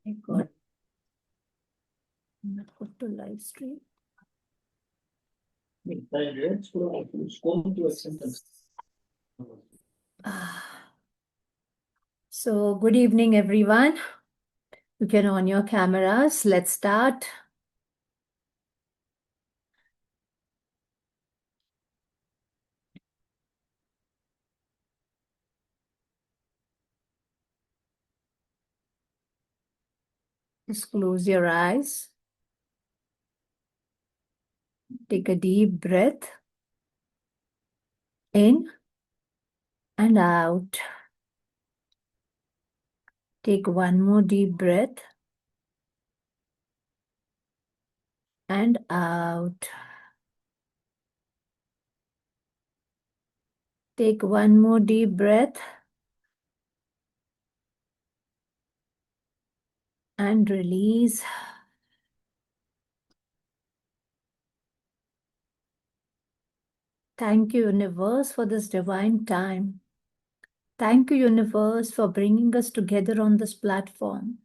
My God. I'm not put to live stream. So, good evening, everyone. You can on your cameras. Let's start. Just close your eyes. Take a deep breath in and out. Take one more deep breath and out. Take one more deep breath and release. Thank you, universe, for this divine time. Thank you, universe, for bringing us together on this platform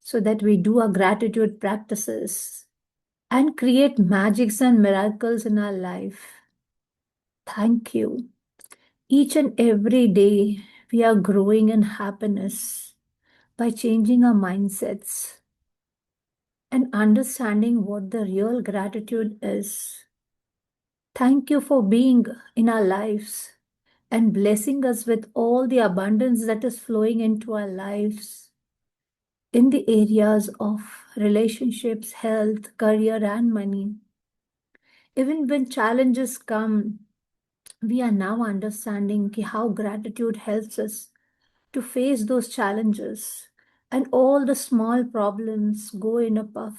so that we do our gratitude practices and create magics and miracles in our life. Thank you. Each and every day, we are growing in happiness by changing our mindsets and understanding what the real gratitude is. Thank you for being in our lives and blessing us with all the abundance that is flowing into our lives in the areas of relationships, health, career, and money. Even when challenges come, we are now understanding how gratitude helps us to face those challenges and all the small problems go in a puff.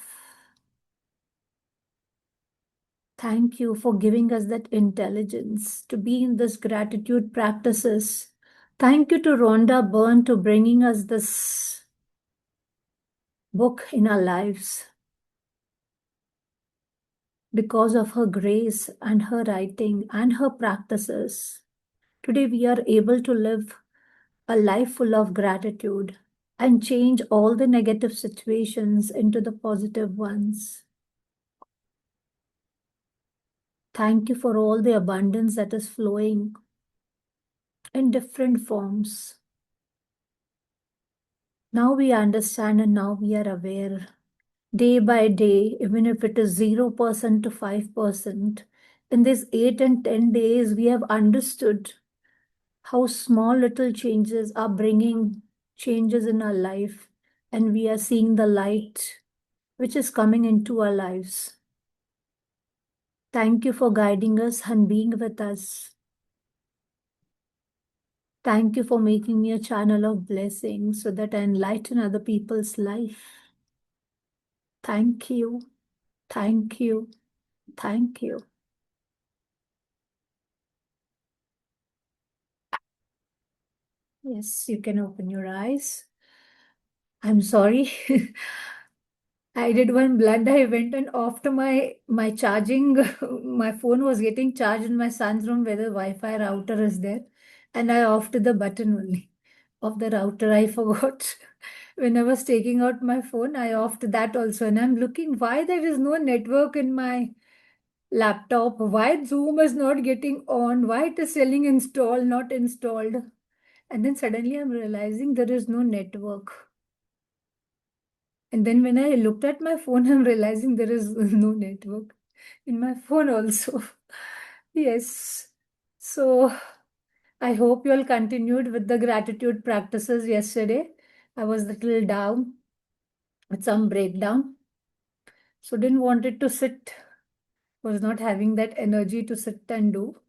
Thank you for giving us that intelligence to be in this gratitude practices. Thank you to Rhonda Byrne to bringing us this book in our lives. Because of her grace and her writing and her practices, today we are able to live a life full of gratitude and change all the negative situations into the positive ones. Thank you for all the abundance that is flowing in different forms. Now we understand and now we are aware. Day by day, even if it is 0% to 5%, in these 8 and 10 days, we have understood how small little changes are bringing changes in our life, and we are seeing the light which is coming into our lives. Thank you for guiding us and being with us. Thank you for making me a channel of blessing so that I enlighten other people's life. Thank you. Thank you. Thank you. Yes, you can open your eyes. I'm sorry. I did one blunder. I went and off to my charging. My phone was getting charged in my son's room where the Wi-Fi router is there. And I offed the button only of the router. I forgot. When I was taking out my phone, I offed that also. And I'm looking why there is no network in my laptop. Why Zoom is not getting on. Why it is telling install, not installed. And then suddenly I'm realizing there is no network. And then when I looked at my phone, I'm realizing there is no network in my phone also. Yes. So I hope you all continued with the gratitude practices yesterday. I was a little down with some breakdown. So didn't want it to sit, was not having that energy to sit and do.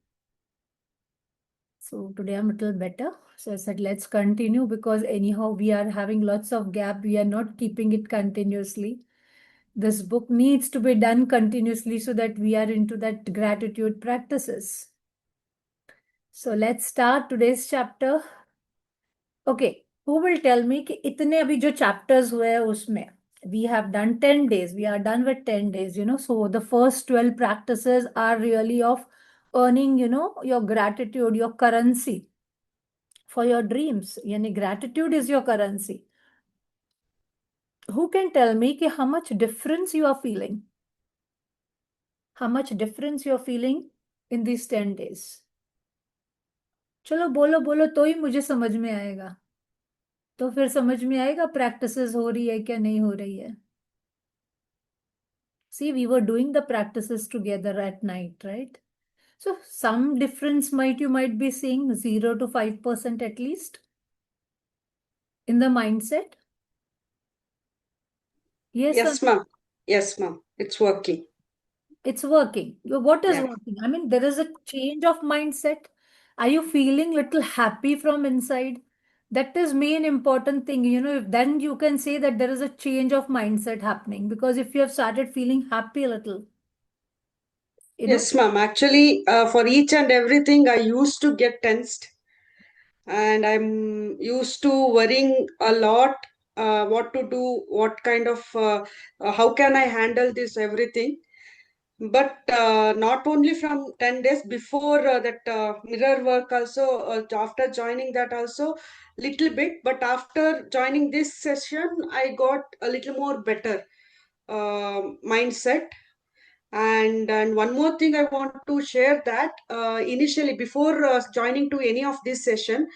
So today I'm a little better. So I said, let's continue because anyhow we are having lots of gap. We are not keeping it continuously. This book needs to be done continuously so that we are into that gratitude practices. So let's start today's chapter. Okay, who will tell me कि इतने अभी जो chapters हुए हैं उसमें we have done 10 days. We are done with 10 days, So the first 12 practices are really of earning, your gratitude, your currency for your dreams. Yani gratitude is your currency. who can tell me कि how much difference you are feeling? How much difference you are feeling in these 10 days? चलो बोलो बोलो तो ही मुझे समझ में आएगा, तो फिर समझ में आएगा प्रैक्टिसेस हो रही है क्या नहीं हो रही है. See, we were doing the practices together at night, right? So some difference might be seeing 0 to 5% at least in the mindset. Yes or Yes, ma'am. Yes, ma'am. It's working. it's working. What is Yeah. working? I mean, there is a change of mindset. Are you feeling little happy from inside? That is main important thing. If then you can say that there is a change of mindset happening, because if you have started feeling happy a little, you know, Yes, ma'am. Actually, for each and everything, I used to get tensed, and I'm used to worrying a lot. What to do? What kind of? How can I handle this everything? But not only from 10 days before that mirror work also, after joining that also little bit, but after joining this session I got a little more better mindset. And one more thing I want to share, that initially before joining to any of this session,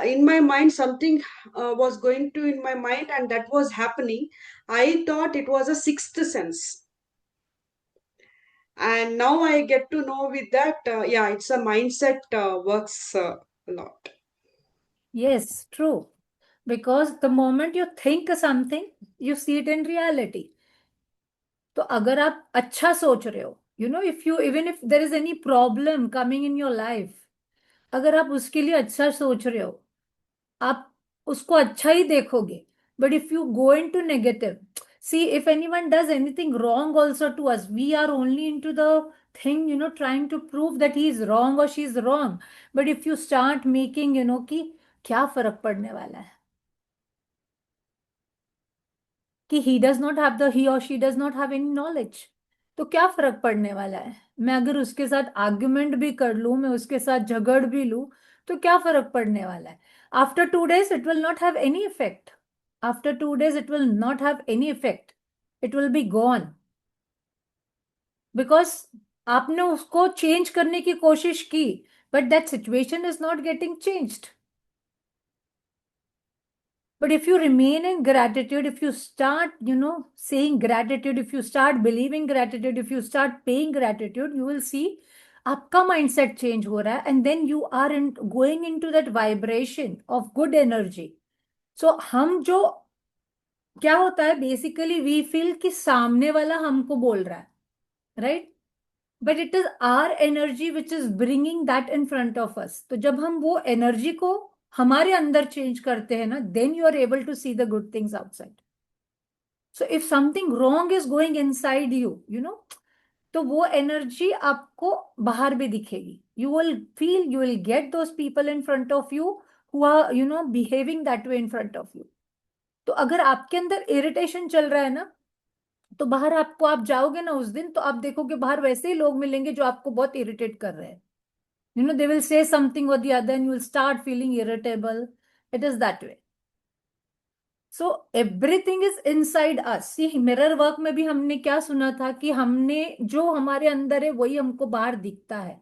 in my mind something was going to in my mind, and that was happening. I thought it was a sixth sense, and now I get to know with that, yeah, it's a mindset works a lot. yes, true. Because the moment you think something, you see it in reality. तो अगर आप अच्छा सोच रहे हो, if you even if there is any problem coming in your life, अगर आप उसके लिए अच्छा सोच रहे हो, आप उसको अच्छा ही देखोगे. But if you go into negative, see if anyone does anything wrong also to us, we are only into the thing, trying to prove that he is wrong और she is wrong. But if you start making, कि क्या फर्क पड़ने वाला है, कि he और she does not have any knowledge, तो क्या फर्क पड़ने वाला है. मैं अगर उसके साथ आर्ग्यूमेंट भी कर लूं, मैं उसके साथ झगड़ भी लूं, तो क्या फर्क पड़ने वाला है. After 2 days it will not have any effect. After 2 days it will not have any effect. It will be gone. Because आपने उसको चेंज करने की कोशिश की, but that situation is not getting changed. But if you remain in gratitude, if you start, saying gratitude, if you start believing gratitude, if you start paying gratitude, you will see आपका mindset change हो रहा है, and then you are going into that vibration of good energy. So हम जो क्या होता है basically, we feel कि सामने वाला हमको बोल रहा है, right. But it is our energy which is bringing that in front of us. तो जब हम वो एनर्जी को हमारे अंदर चेंज करते हैं ना, then you are able to see the good things outside. So if something wrong is going inside you, तो वो एनर्जी आपको बाहर भी दिखेगी. You will feel, you will get those people in front of you who are behaving that way in front of you. तो अगर आपके अंदर इरिटेशन चल रहा है ना, तो बाहर आपको, आप जाओगे ना उस दिन, तो आप देखोगे बाहर वैसे ही लोग मिलेंगे जो आपको बहुत इरिटेट कर रहे हैं. They will say something or the other and you will start feeling irritable. It is that way. So everything is inside us. See, mirror work में भी हमने क्या सुना था कि हमने जो हमारे अंदर है वही हमको बाहर दिखता है.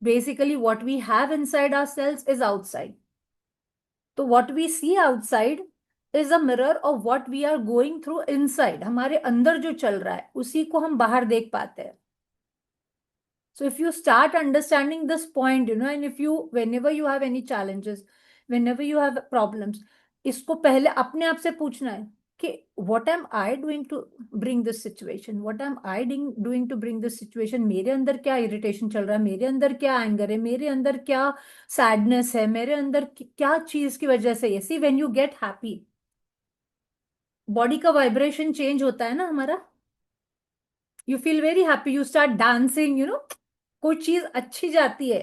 Basically, what we have inside ourselves is outside. तो what we see outside is a mirror of what we are going through inside. हमारे अंदर जो चल रहा है उसी को हम बाहर देख पाते हैं. So if you start understanding this point, and if you, whenever you have any challenges, whenever you have problems, इसको पहले अपने आप से पूछना है कि what am I doing to bring this situation? What am I doing to bring this situation? मेरे अंदर क्या irritation चल रहा है, मेरे अंदर क्या anger है, मेरे अंदर क्या sadness है, मेरे अंदर क्या चीज की वजह से है. See, when you get happy, body का वाइब्रेशन चेंज होता है ना हमारा. You feel very happy, you start dancing, कोई चीज अच्छी जाती है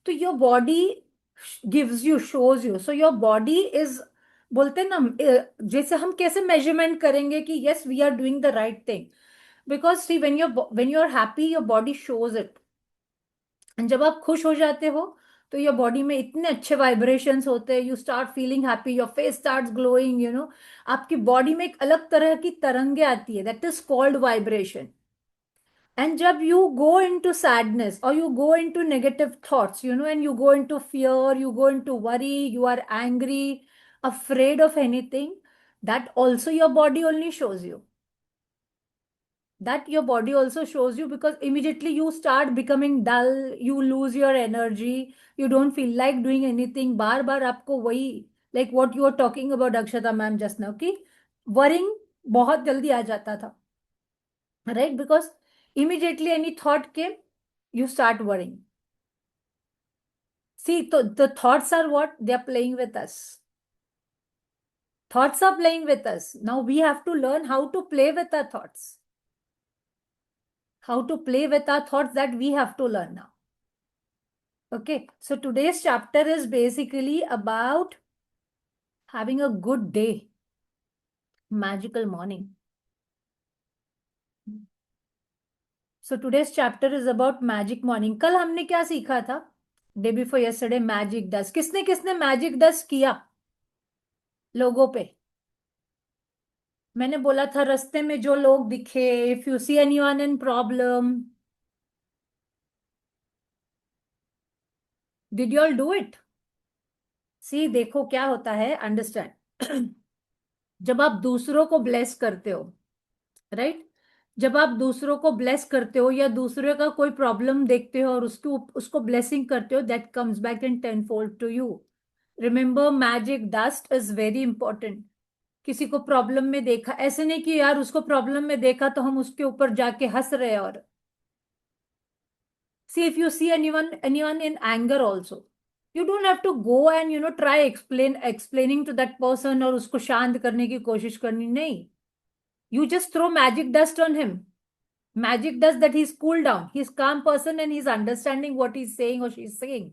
तो your body gives you, shows you. So your body is, बोलते हैं ना, जैसे हम कैसे मेजरमेंट करेंगे कि yes we are doing the right thing. Because see when you are happy, your body shows it. And जब आप खुश हो जाते हो, तो योर बॉडी में इतने अच्छे वाइब्रेशंस होते हैं, you start feeling happy, your face starts glowing, आपकी बॉडी में एक अलग तरह की तरंगे आती है, that is called vibration. And जब you go into sadness or you go into negative thoughts, and you go into fear, you go into worry, you are angry, afraid of anything, that also your body only shows you. That your body also shows you, because immediately you start becoming dull, you lose your energy, you don't feel like doing anything. बार बार आपको वही, like what you were talking about Akshata ma'am just now, कि worrying बहुत जल्दी आ जाता था, right? Because immediately any thought came, you start worrying. See, so the thoughts are what? They are playing with us. Thoughts are playing with us. Now we have to learn how to play with our thoughts. How to play with our thoughts, that we have to learn now. Okay, so today's chapter is basically about having a good day, magical morning. So today's chapter is about magic morning. कल हमने क्या सीखा था? Day before yesterday, magic dust. किसने किसने magic dust किया लोगों पे? मैंने बोला था रास्ते में जो लोग दिखे, if you see anyone in problem, did you all do it? See, देखो क्या होता है, अंडरस्टैंड. जब आप दूसरों को ब्लेस करते हो, राइट, जब आप दूसरों को ब्लेस करते हो या दूसरे का कोई प्रॉब्लम देखते हो और उसको उसको ब्लेसिंग करते हो, that comes back in ten fold to you. Remember, magic dust is very important. किसी को प्रॉब्लम में देखा, ऐसे नहीं कि यार उसको प्रॉब्लम में देखा तो हम उसके ऊपर जाके हंस रहे हैं. और see, if you see anyone in anger also, you don't have to go and try explaining to that person और उसको शांत करने की कोशिश करनी, नहीं. You just throw magic dust on him. Magic dust that he's cooled down. He's calm person and he's understanding what he's saying or she's saying.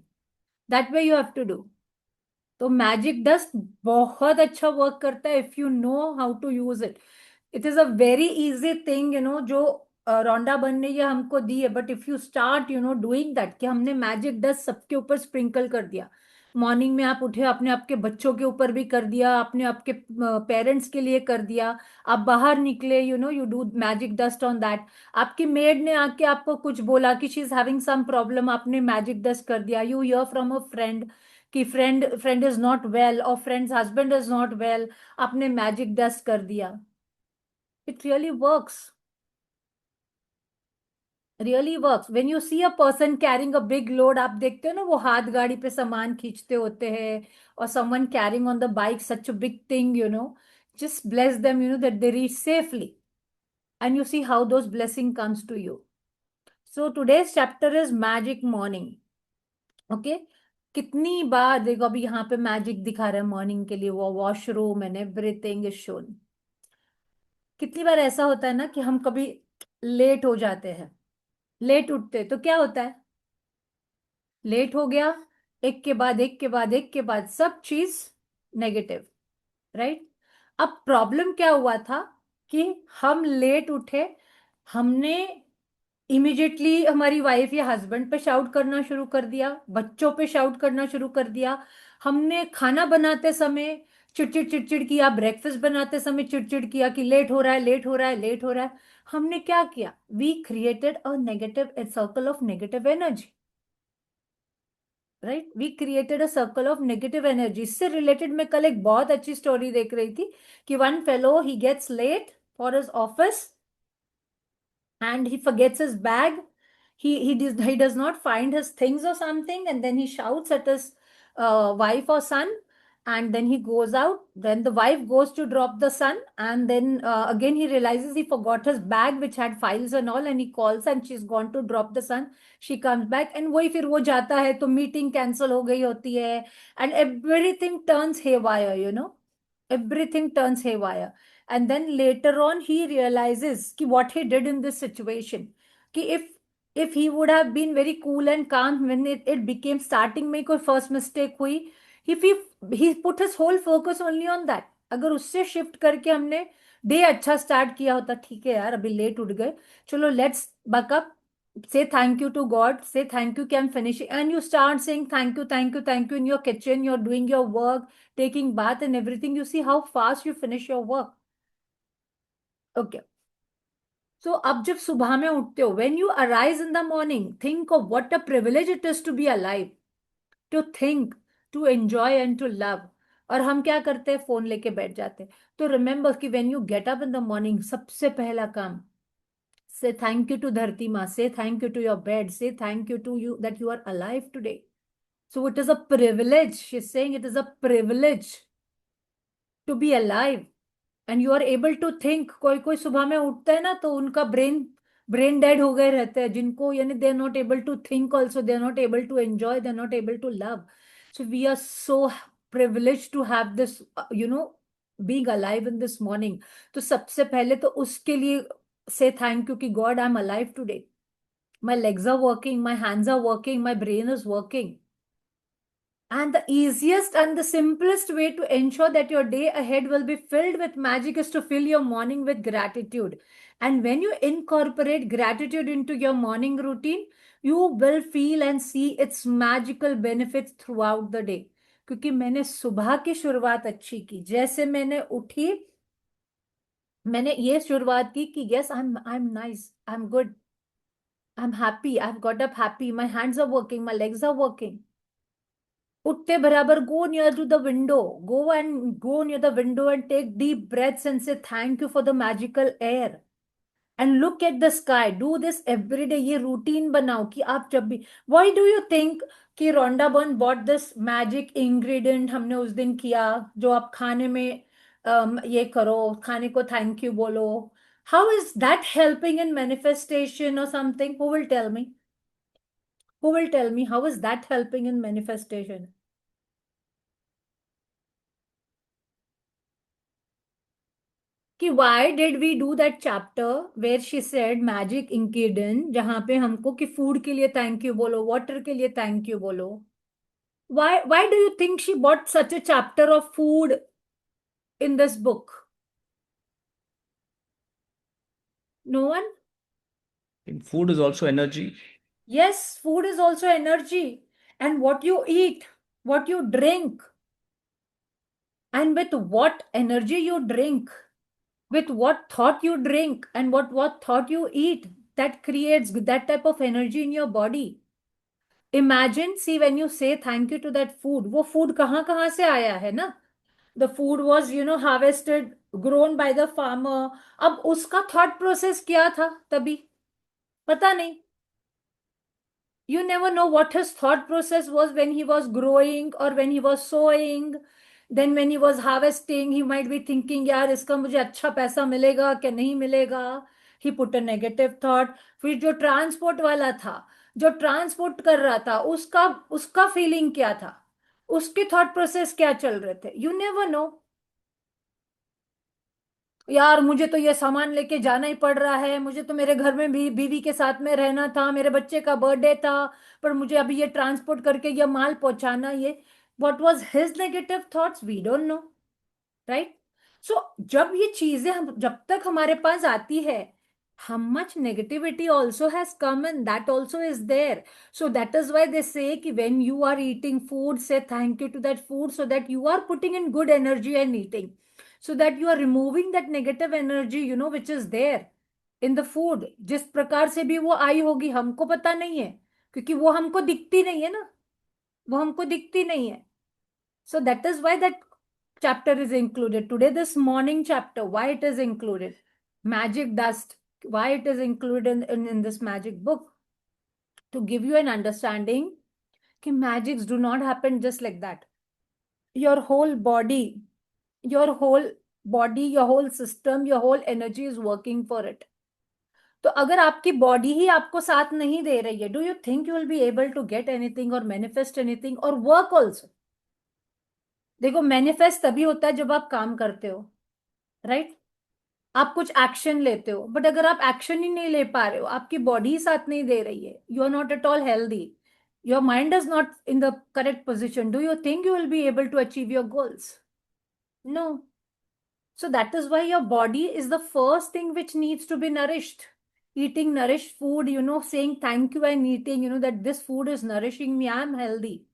That way you have to do. तो magic dust बहुत अच्छा work करता है if you know how to use it. It is a very easy thing, जो Rhonda Byrne ने ये हमको दी है. But if you start doing that, कि हमने मैजिक डस्ट सबके ऊपर स्प्रिंकल कर दिया. मॉर्निंग में आप उठे, आपने आपके बच्चों के ऊपर भी कर दिया, आपने आपके पेरेंट्स के लिए कर दिया. आप बाहर निकले, you do magic dust on that. आपकी मेड ने आके आपको कुछ बोला कि she is having some problem, आपने मैजिक डस्ट कर दिया. You hear from a friend कि friend friend is not well और friend's husband is not well, आपने मैजिक डस्ट कर दिया. It really works when you see a person carrying a big load. आप देखते हो ना, वो हाथ गाड़ी पे सामान खींचते होते हैं, और someone carrying on the bike such a big thing, just bless them, that they reach safely, and you see how those blessing comes to you. So today's chapter is magic morning. Okay, कितनी बार देखो, अभी यहाँ पे magic दिखा रहा है morning के लिए, वो washroom and everything is shown. कितनी बार ऐसा होता है ना कि हम कभी लेट हो जाते हैं, लेट उठते हैं, तो क्या होता है, लेट हो गया, एक के बाद एक के बाद एक के बाद सब चीज नेगेटिव, राइट. अब प्रॉब्लम क्या हुआ था कि हम लेट उठे, हमने इमिजिएटली हमारी वाइफ या हस्बैंड पे शाउट करना शुरू कर दिया, बच्चों पे शाउट करना शुरू कर दिया. हमने खाना बनाते समय चिड़चिड़ चिड़चिड़ किया, ब्रेकफास्ट बनाते समय चिड़चिड़ किया कि लेट हो रहा है, लेट हो रहा है, लेट हो रहा है. हमने क्या किया, we created a negative circle of negative energy, right. We created a circle of negative energy. इससे रिलेटेड मैं कल एक बहुत अच्छी स्टोरी देख रही थी कि one fellow he gets late for his office and he forgets his bag. He does not find his things or something, and then he shouts at his wife or son, and then he goes out. Then the wife goes to drop the son, and then again he realizes he forgot his bag which had files and all, and he calls and she's gone to drop the son. She comes back and वही फिर वो जाता है तो meeting cancel हो गई होती है, and everything turns haywire, everything turns haywire. And then later on he realizes कि what he did in this situation, कि if he would have been very cool and calm when it became starting में कोई first mistake हुई, if he put his whole focus only on that. अगर उससे shift करके हमने day अच्छा start किया होता, ठीक है यार अभी लेट उठ गए, चलो let's buck up, say thank you to God, say thank you, can finish it, and you start saying thank you, thank you, thank you in your kitchen, you're doing your work, taking bath and everything. You see how fast you finish your work. Okay. So अब जब सुबह में उठते हो, when you arise in the morning, think of what a privilege it is to be alive, to think, to enjoy and to love. और हम क्या करते हैं, फोन लेके बैठ जाते हैं. तो रिमेंबर कि when you get up in the morning, सबसे पहला काम, say thank you to धरती माँ, say thank you to your bed, say thank you to you that you are alive today. So it is a privilege. She's saying it is a privilege to be alive. And you are able to think. कोई कोई सुबह में उठता है ना, तो उनका brain brain dead हो गए रहते हैं, जिनको यानी they are not able to think also, they are not able to enjoy, they are not able to love. So we are so privilege to have this, you know, being alive in this morning. तो सबसे पहले तो उसके लिए से thank you कि God I am alive today. My legs are working, my hands are working, my brain is working. And the easiest and the simplest way to ensure that your day ahead will be filled with magic is to fill your morning with gratitude. And when you incorporate gratitude into your morning routine, you will feel and see its magical benefits throughout the day. क्योंकि मैंने सुबह की शुरुआत अच्छी की, जैसे मैंने उठी, मैंने ये शुरुआत की कि yes, I'm nice, I'm good, I'm happy, I've got up happy, my hands are working, my legs are working. उठते बराबर go near to the window, go near the window and take deep breaths and say thank you for the magical air and look at the sky. Do this every day. ये routine बनाओ कि आप जब भी, why do you think कि Rhonda Byrne bought this magic ingredient हमने उस दिन किया, जो आप खाने में ये करो, खाने को थैंक यू बोलो. How is that helping in manifestation or something? Who will tell me? Who will tell me how is that helping in manifestation? कि why did we do that chapter where she said magic ingredient, जहां पे हमको कि food के लिए thank you बोलो, water के लिए थैंक यू बोलो. Why do you think she bought such a chapter of food in this book? No one? And food is also energy. Yes, food is also energy. And what you eat, what you drink, and with what energy you drink, with what thought you drink, and what thought you eat, that creates that type of energy in your body. Imagine, see, when you say thank you to that food, वो food कहाँ से आया है ना? The food was, you know, harvested, grown by the farmer. अब उसका thought process क्या था तभी? पता नहीं. You never know what his thought process was when he was growing or when he was sowing. Then when he was harvesting, he might be thinking, यार इसका मुझे अच्छा पैसा मिलेगा क्या नहीं मिलेगा. He put a negative thought. फिर जो ट्रांसपोर्ट वाला था, जो ट्रांसपोर्ट कर रहा था, उसका उसका फीलिंग क्या था, उसके थॉट प्रोसेस क्या चल रहे थे. You never know. यार मुझे तो ये सामान लेके जाना ही पड़ रहा है, मुझे तो मेरे घर में भी बीवी के साथ में रहना था, मेरे बच्चे का बर्थडे था, पर मुझे अभी ये ट्रांसपोर्ट करके ये माल पहुंचाना. ये what was his negative thoughts, we don't know, right. So जब ये चीजें हम जब तक हमारे पास आती है, how much negativity also has come and that also is there. So that is why they say कि when you are eating food, say thank you to that food, so that you are putting in good energy and eating, so that you are removing that negative energy, you know, which is there in the food. जिस प्रकार से भी वो आई होगी हमको पता नहीं है, क्योंकि वो हमको दिखती नहीं है ना, वो हमको दिखती नहीं है. So that is why that chapter is included today, this morning chapter. Why it is included? Magic dust. Why it is included in this magic book? To give you an understanding that magics do not happen just like that. Your whole body, your whole body, your whole system, your whole energy is working for it. तो अगर आपकी body ही आपको साथ नहीं दे रही है, do you think you will be able to get anything और मैनिफेस्ट एनीथिंग और वर्क ऑल्सो. देखो, मैनिफेस्ट तभी होता है जब आप काम करते हो, राइट. आप कुछ एक्शन लेते हो, बट अगर आप एक्शन ही नहीं ले पा रहे हो, आपकी बॉडी ही साथ नहीं दे रही है, you are not at all healthy, your mind is not in the correct position, do you think you will be able to achieve your goals? No. So that is why your body is the first thing which needs to be nourished. eating nourished food, saying thank you and eating, that this food is nourishing me, I'm healthy.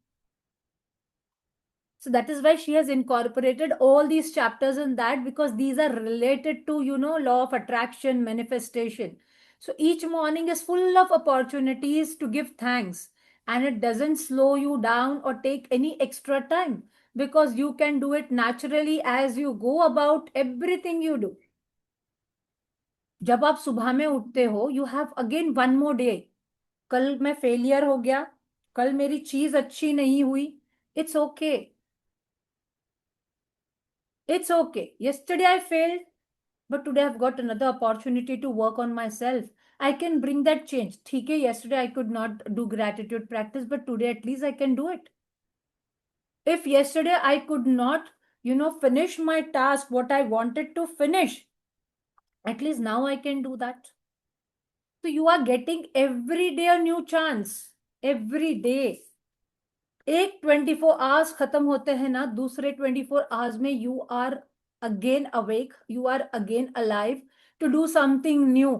So that is why she has incorporated all these chapters in that, because these are related to, law of attraction, manifestation. So each morning is full of opportunities to give thanks, and it doesn't slow you down or take any extra time, because you can do it naturally as you go about everything you do. जब आप सुबह में उठते हो, you have again one more day. कल मैं failure हो गया, कल मेरी चीज अच्छी नहीं हुई, it's okay. It's okay. Yesterday I failed, but today I've got another opportunity to work on myself. I can bring that change. ठीक है, yesterday I could not do gratitude practice, but today at least I can do it. If yesterday I could not, finish my task, what I wanted to finish, at least now I can do that. So you are getting every day a new chance. Every day. एक 24 hours खत्म होते हैं ना, दूसरे 24 hours में you are again awake, you are again alive to do something new.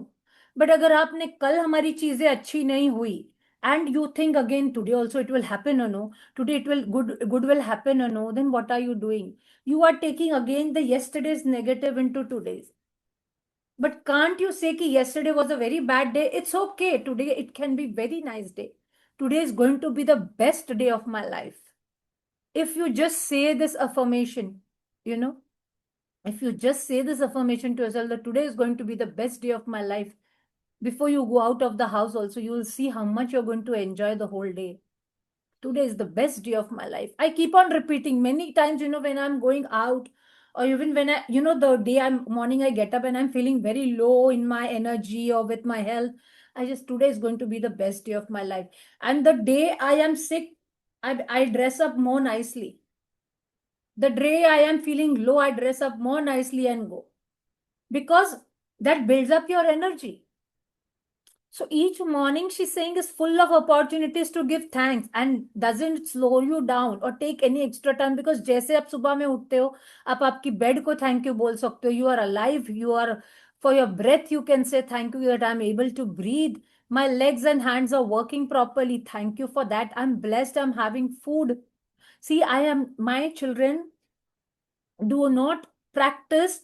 But अगर आपने कल हमारी चीजें अच्छी नहीं हुई, and you think again today also it will happen और no, today it will good will happen और no, then what are you doing? You are taking again the yesterday's negative into today's. But can't you say कि yesterday was a very bad day? It's okay. Today it can be very nice day. Today is going to be the best day of my life. If you just say this affirmation, you know, if you just say this affirmation to yourself that today is going to be the best day of my life, before you go out of the house also, you will see how much you're going to enjoy the whole day. Today is the best day of my life. I keep on repeating many times, when I'm going out, or even when I, the day I'm morning I get up and I'm feeling very low in my energy or with my health, I just, today is going to be the best day of my life. And the day I am sick, I dress up more nicely. The day I am feeling low, I dress up more nicely and go. Because that builds up your energy. So each morning she's saying is full of opportunities to give thanks and doesn't slow you down or take any extra time, because जैसे आप सुबह में उठते हो, आप आपकी bed को thank you बोल सकते हो. You are alive, you are, for your breath you can say thank you that I'm able to breathe, my legs and hands are working properly, thank you for that, I'm blessed, I'm having food. See, my children do not practice,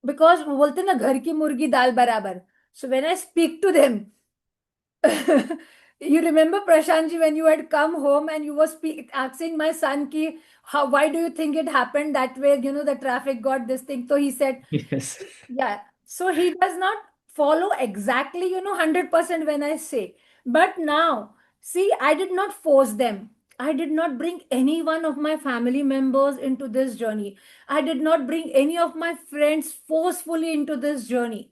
because वो बोलते हैं ना, घर की मुर्गी दाल बराबर. So when I speak to them, you remember Prashantji, when you had come home and you were asking my son ki, why do you think it happened that way? The traffic got this thing. So he said, Yes. yeah. So he does not follow exactly, 100% when I say. But now, see, I did not force them. I did not bring any one of my family members into this journey. I did not bring any of my friends forcefully into this journey.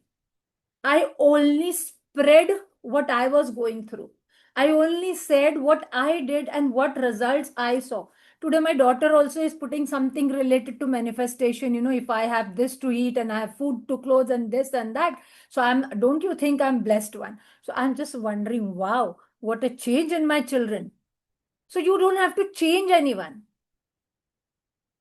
I only spread what I was going through. I only said what I did and what results I saw. Today, my daughter also is putting something related to manifestation. If I have this to eat and I have food to clothe and this and that. So don't you think I'm blessed one? So I'm just wondering, wow, what a change in my children. So you don't have to change anyone.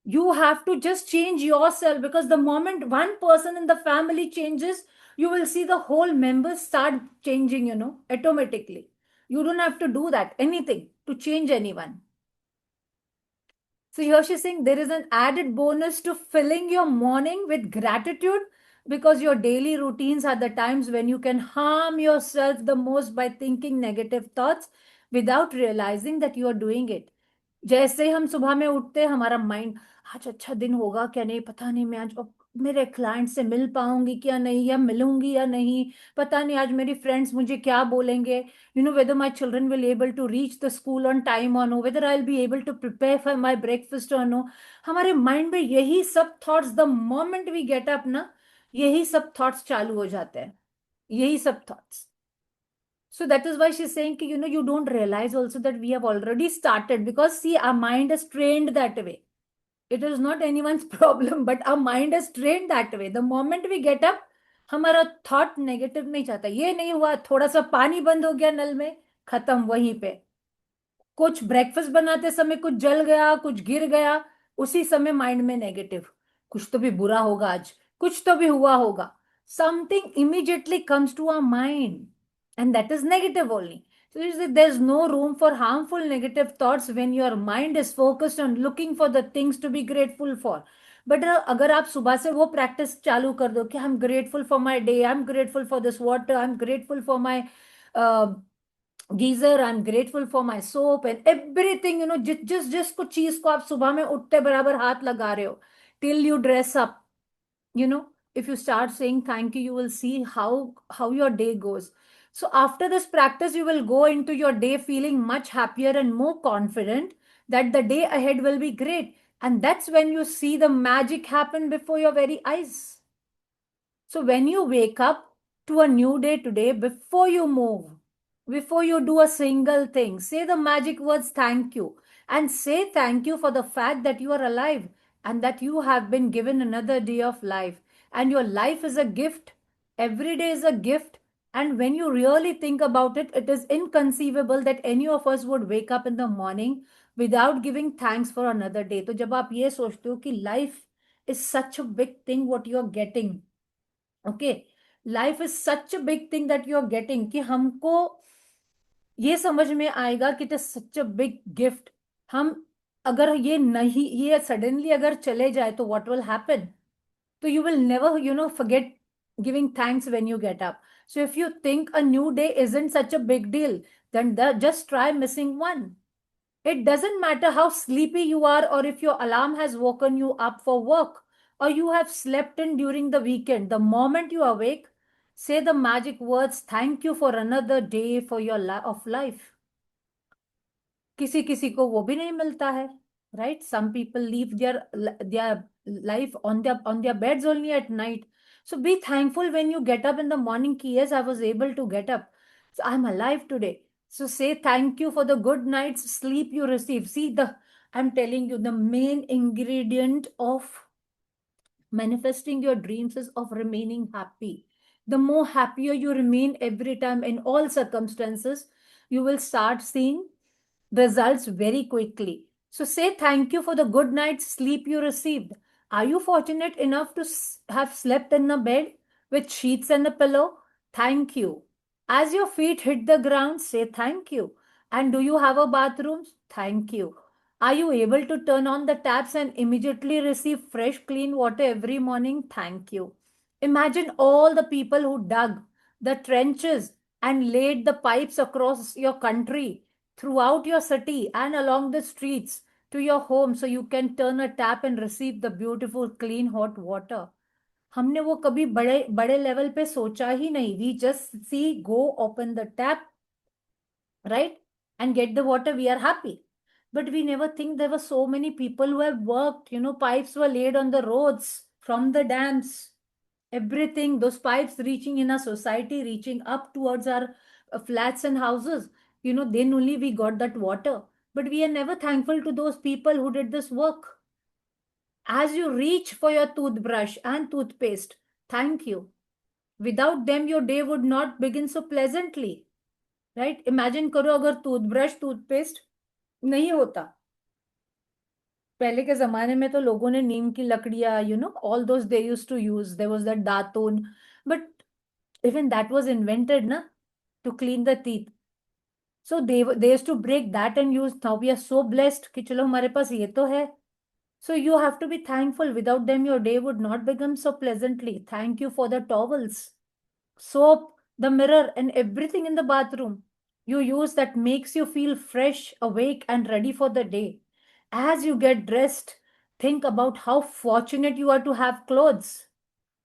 You have to just change yourself, because the moment one person in the family changes, you will see the whole members start changing, automatically. You don't have to do that, anything to change anyone. So here she's saying there is an added bonus to filling your morning with gratitude, because your daily routines are the times when you can harm yourself the most by thinking negative thoughts without realizing that you are doing it. जैसे ही हम सुबह में उठते हैं, हमारा mind, आज अच्छा दिन होगा क्या नहीं, पता नहीं मैं आज मेरे क्लाइंट से मिल पाऊंगी क्या नहीं, या मिलूंगी या नहीं, पता नहीं आज मेरी फ्रेंड्स मुझे क्या बोलेंगे, whether my children will able to reach the school on time or no, whether I'll be able to prepare for my breakfast or no. हमारे माइंड में यही सब thoughts, the moment we get up ना, यही सब thoughts चालू हो जाते हैं, यही सब thoughts. So that is why she's saying, you don't realize also that we have already started, because see, our mind is trained that way. It is not anyone's problem, but our mind is trained that way. The moment we get up, हमारा thought negative नहीं जाता. ये नहीं हुआ थोड़ा सा पानी बंद हो गया नल में, खत्म वहीं पे. कुछ ब्रेकफास्ट बनाते समय कुछ जल गया, कुछ गिर गया, उसी समय माइंड में नेगेटिव, कुछ तो भी बुरा होगा आज, कुछ तो भी हुआ होगा. something immediately comes to our mind, and that is negative only. So you see, there's no room for harmful negative thoughts when your mind is focused on looking for the things to be grateful for. But अगर आप सुबह से वो practice चालू कर दो कि I am grateful for my day, I am grateful for this water, I am grateful for my geyser, I am grateful for my soap and everything, you know, जिस जिस कुछ चीज को आप सुबह में उठते बराबर हाथ लगा रहे हो, till you dress up, you know, if you start saying thank you, you will see how your day goes. So after this practice, you will go into your day feeling much happier and more confident that the day ahead will be great, and that's when you see the magic happen before your very eyes. So when you wake up to a new day today, before you move, before you do a single thing, say the magic words thank you, and say thank you for the fact that you are alive and that you have been given another day of life. And your life is a gift. Every day is a gift. And when you really think about it, it is inconceivable that any of us would wake up in the morning without giving thanks for another day. तो जब आप ये सोचते हो कि life is such a big thing what you are getting, okay, life is such a big thing that you are getting, कि हमको ये समझ में आएगा कि it is such a big gift. हम अगर ये नहीं, ये सडनली अगर चले जाए तो व्हाट विल हैपन? तो you will never, you know, forget giving thanks when you get up. So if you think a new day isn't such a big deal, then just try missing one. It doesn't matter how sleepy you are, or if your alarm has woken you up for work, or you have slept in during the weekend. The moment you awake, say the magic words, thank you for another day for your of life. किसी किसी को वो भी नहीं मिलता है, right? Some people leave their life on their beds only at night. So be thankful when you get up in the morning. Ki, yes, I was able to get up. So I'm alive today. So say thank you for the good night's sleep you receive. See, I'm telling you, the main ingredient of manifesting your dreams is of remaining happy. The more happier you remain every time in all circumstances, you will start seeing results very quickly. So say thank you for the good night's sleep you received. Are you fortunate enough to have slept in a bed with sheets and a pillow? Thank you. As your feet hit the ground, say thank you. And do you have a bathroom? Thank you. Are you able to turn on the taps and immediately receive fresh, clean water every morning? Thank you. Imagine all the people who dug the trenches and laid the pipes across your country, throughout your city, and along the streets to your home, so you can turn a tap and receive the beautiful, clean, hot water. हमने वो कभी बड़े बड़े level पे सोचा ही नहीं. We just see, go open the tap, right, and get the water, we are happy. But we never think there were so many people who have worked, you know, pipes were laid on the roads from the dams, everything, those pipes reaching in our society, reaching up towards our flats and houses, you know, then only we got that water. But we are never thankful to those people who did this work. As you reach for your toothbrush and toothpaste, thank you. Without them, your day would not begin so pleasantly. Right, imagine करो अगर toothbrush toothpaste नहीं होता. पहले के जमाने में तो लोगों ने नीम की लकड़ियां, you know, all those they used to use, there was that datun, but even that was invented ना to clean the teeth. So they used to break that and use. Now we are so blessed कि चलो हमारे पास ये तो है. So you have to be thankful. Without them, your day would not become so pleasantly. Thank you for the towels, soap, the mirror, and everything in the bathroom you use that makes you feel fresh, awake, and ready for the day. As you get dressed, think about how fortunate you are to have clothes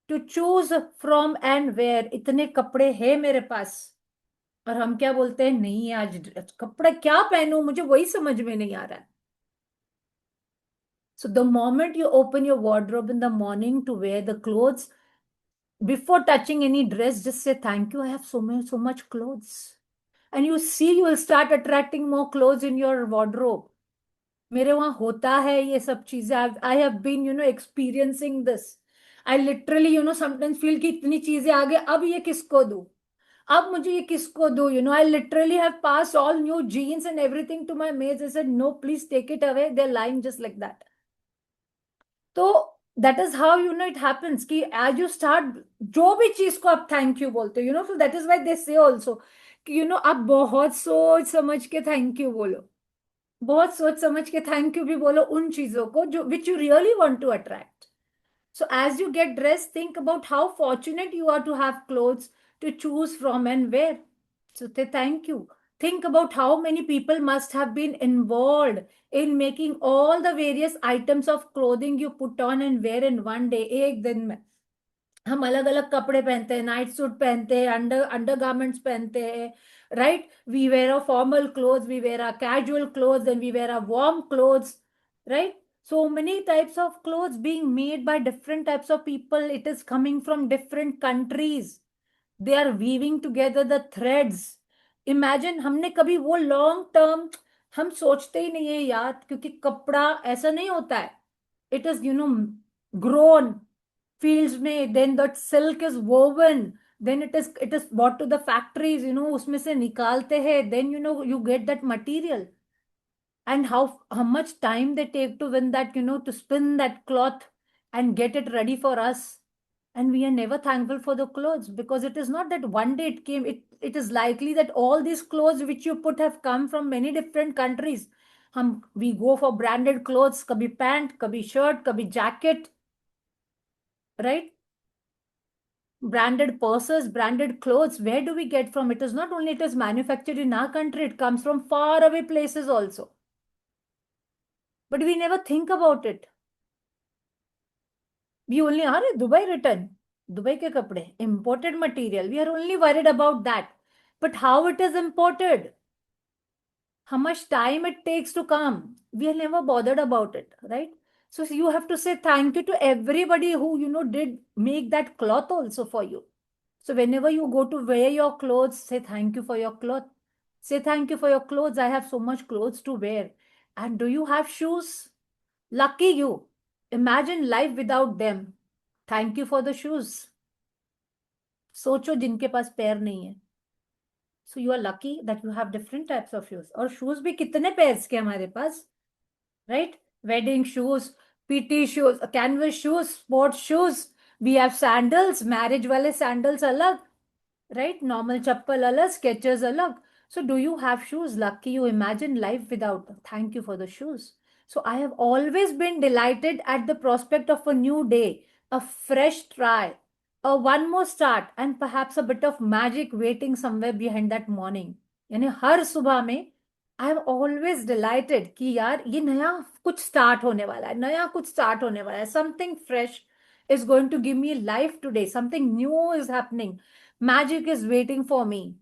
to choose from and wear. इतने कपड़े हैं मेरे पास, और हम क्या बोलते हैं, नहीं आज कपड़ा क्या पहनूं, मुझे वही समझ में नहीं आ रहा है. So the moment you open your wardrobe in the morning to wear the clothes, before touching any dress, just say thank you, I have so much clothes. And you see, you will start attracting more clothes in your wardrobe. मेरे वहां होता है ये सब चीजें. I have been, you know, experiencing this. I literally, you know, sometimes feel कि इतनी चीजें आ गई, अब ये किसको दूं, अब मुझे ये किसको दूं, you know. I literally have passed all new jeans and everything to my maids. I said, no, please take it away, they're lying just like that. तो that is how it happens कि as you start जो भी चीज को आप thank you बोलते हो so that is why they say also कि आप बहुत सोच समझ के थैंक यू बोलो, बहुत सोच समझ के थैंक यू भी बोलो उन चीजों को जो which you really want to attract. So as you get dressed, think about how fortunate you are to have clothes to choose from and wear. So say thank you. Think about how many people must have been involved in making all the various items of clothing you put on and wear in one day. एक दिन में हम अलग अलग कपड़े पहनते हैं, night suit पहनते हैं, अंडर गारमेंट्स पहनते हैं, right. We wear a formal clothes, we wear a casual clothes, and we wear a warm clothes, right? So many types of clothes being made by different types of people. It is coming from different countries. They are weaving together the threads. Imagine हमने कभी वो long term हम सोचते ही नहीं है यार, क्योंकि कपड़ा ऐसा नहीं होता है. It is grown fields में, then that silk is woven, then it is brought to the factories, उसमें से निकालते हैं, then you get that material. And how much time they take to win that, to spin that cloth and get it ready for us. And we are never thankful for the clothes, because it is not that one day it came. It is likely that all these clothes which you put have come from many different countries. We go for branded clothes, kabhi pant, kabhi shirt, kabhi jacket, right? Branded purses, branded clothes, where do we get from? It is not only it is manufactured in our country, it comes from far away places also, but we never think about it. We only are Dubai written, Dubai ke kapde, imported material, we are only worried about that. But how it is imported, how much time it takes to come, we are never bothered about it, right? So you have to say thank you to everybody who did make that cloth also for you. So whenever you go to wear your clothes, say thank you for your cloth. Say thank you for your clothes. I have so much clothes to wear. And do you have shoes? Lucky you. Imagine life without them. Thank you for the shoes. सोचो जिनके पास पैर नहीं है. So you are lucky that you have different types of shoes. और shoes भी कितने pairs के हमारे पास, right? Wedding shoes, PT shoes, canvas shoes, sports shoes. We have sandals, marriage वाले sandals अलग, right? Normal chappal alag, Skechers alag. So do you have shoes? Lucky you. Imagine life without them. Thank you for the shoes. So I have always been delighted at the prospect of a new day, a fresh try, a one more start, and perhaps a bit of magic waiting somewhere behind that morning. यानी हर सुबह में I have always dilated कि यार ये नया कुछ start होने वाला है, नया कुछ स्टार्ट होने वाला है, something fresh is going to give me life today, something new is happening, magic is waiting for me.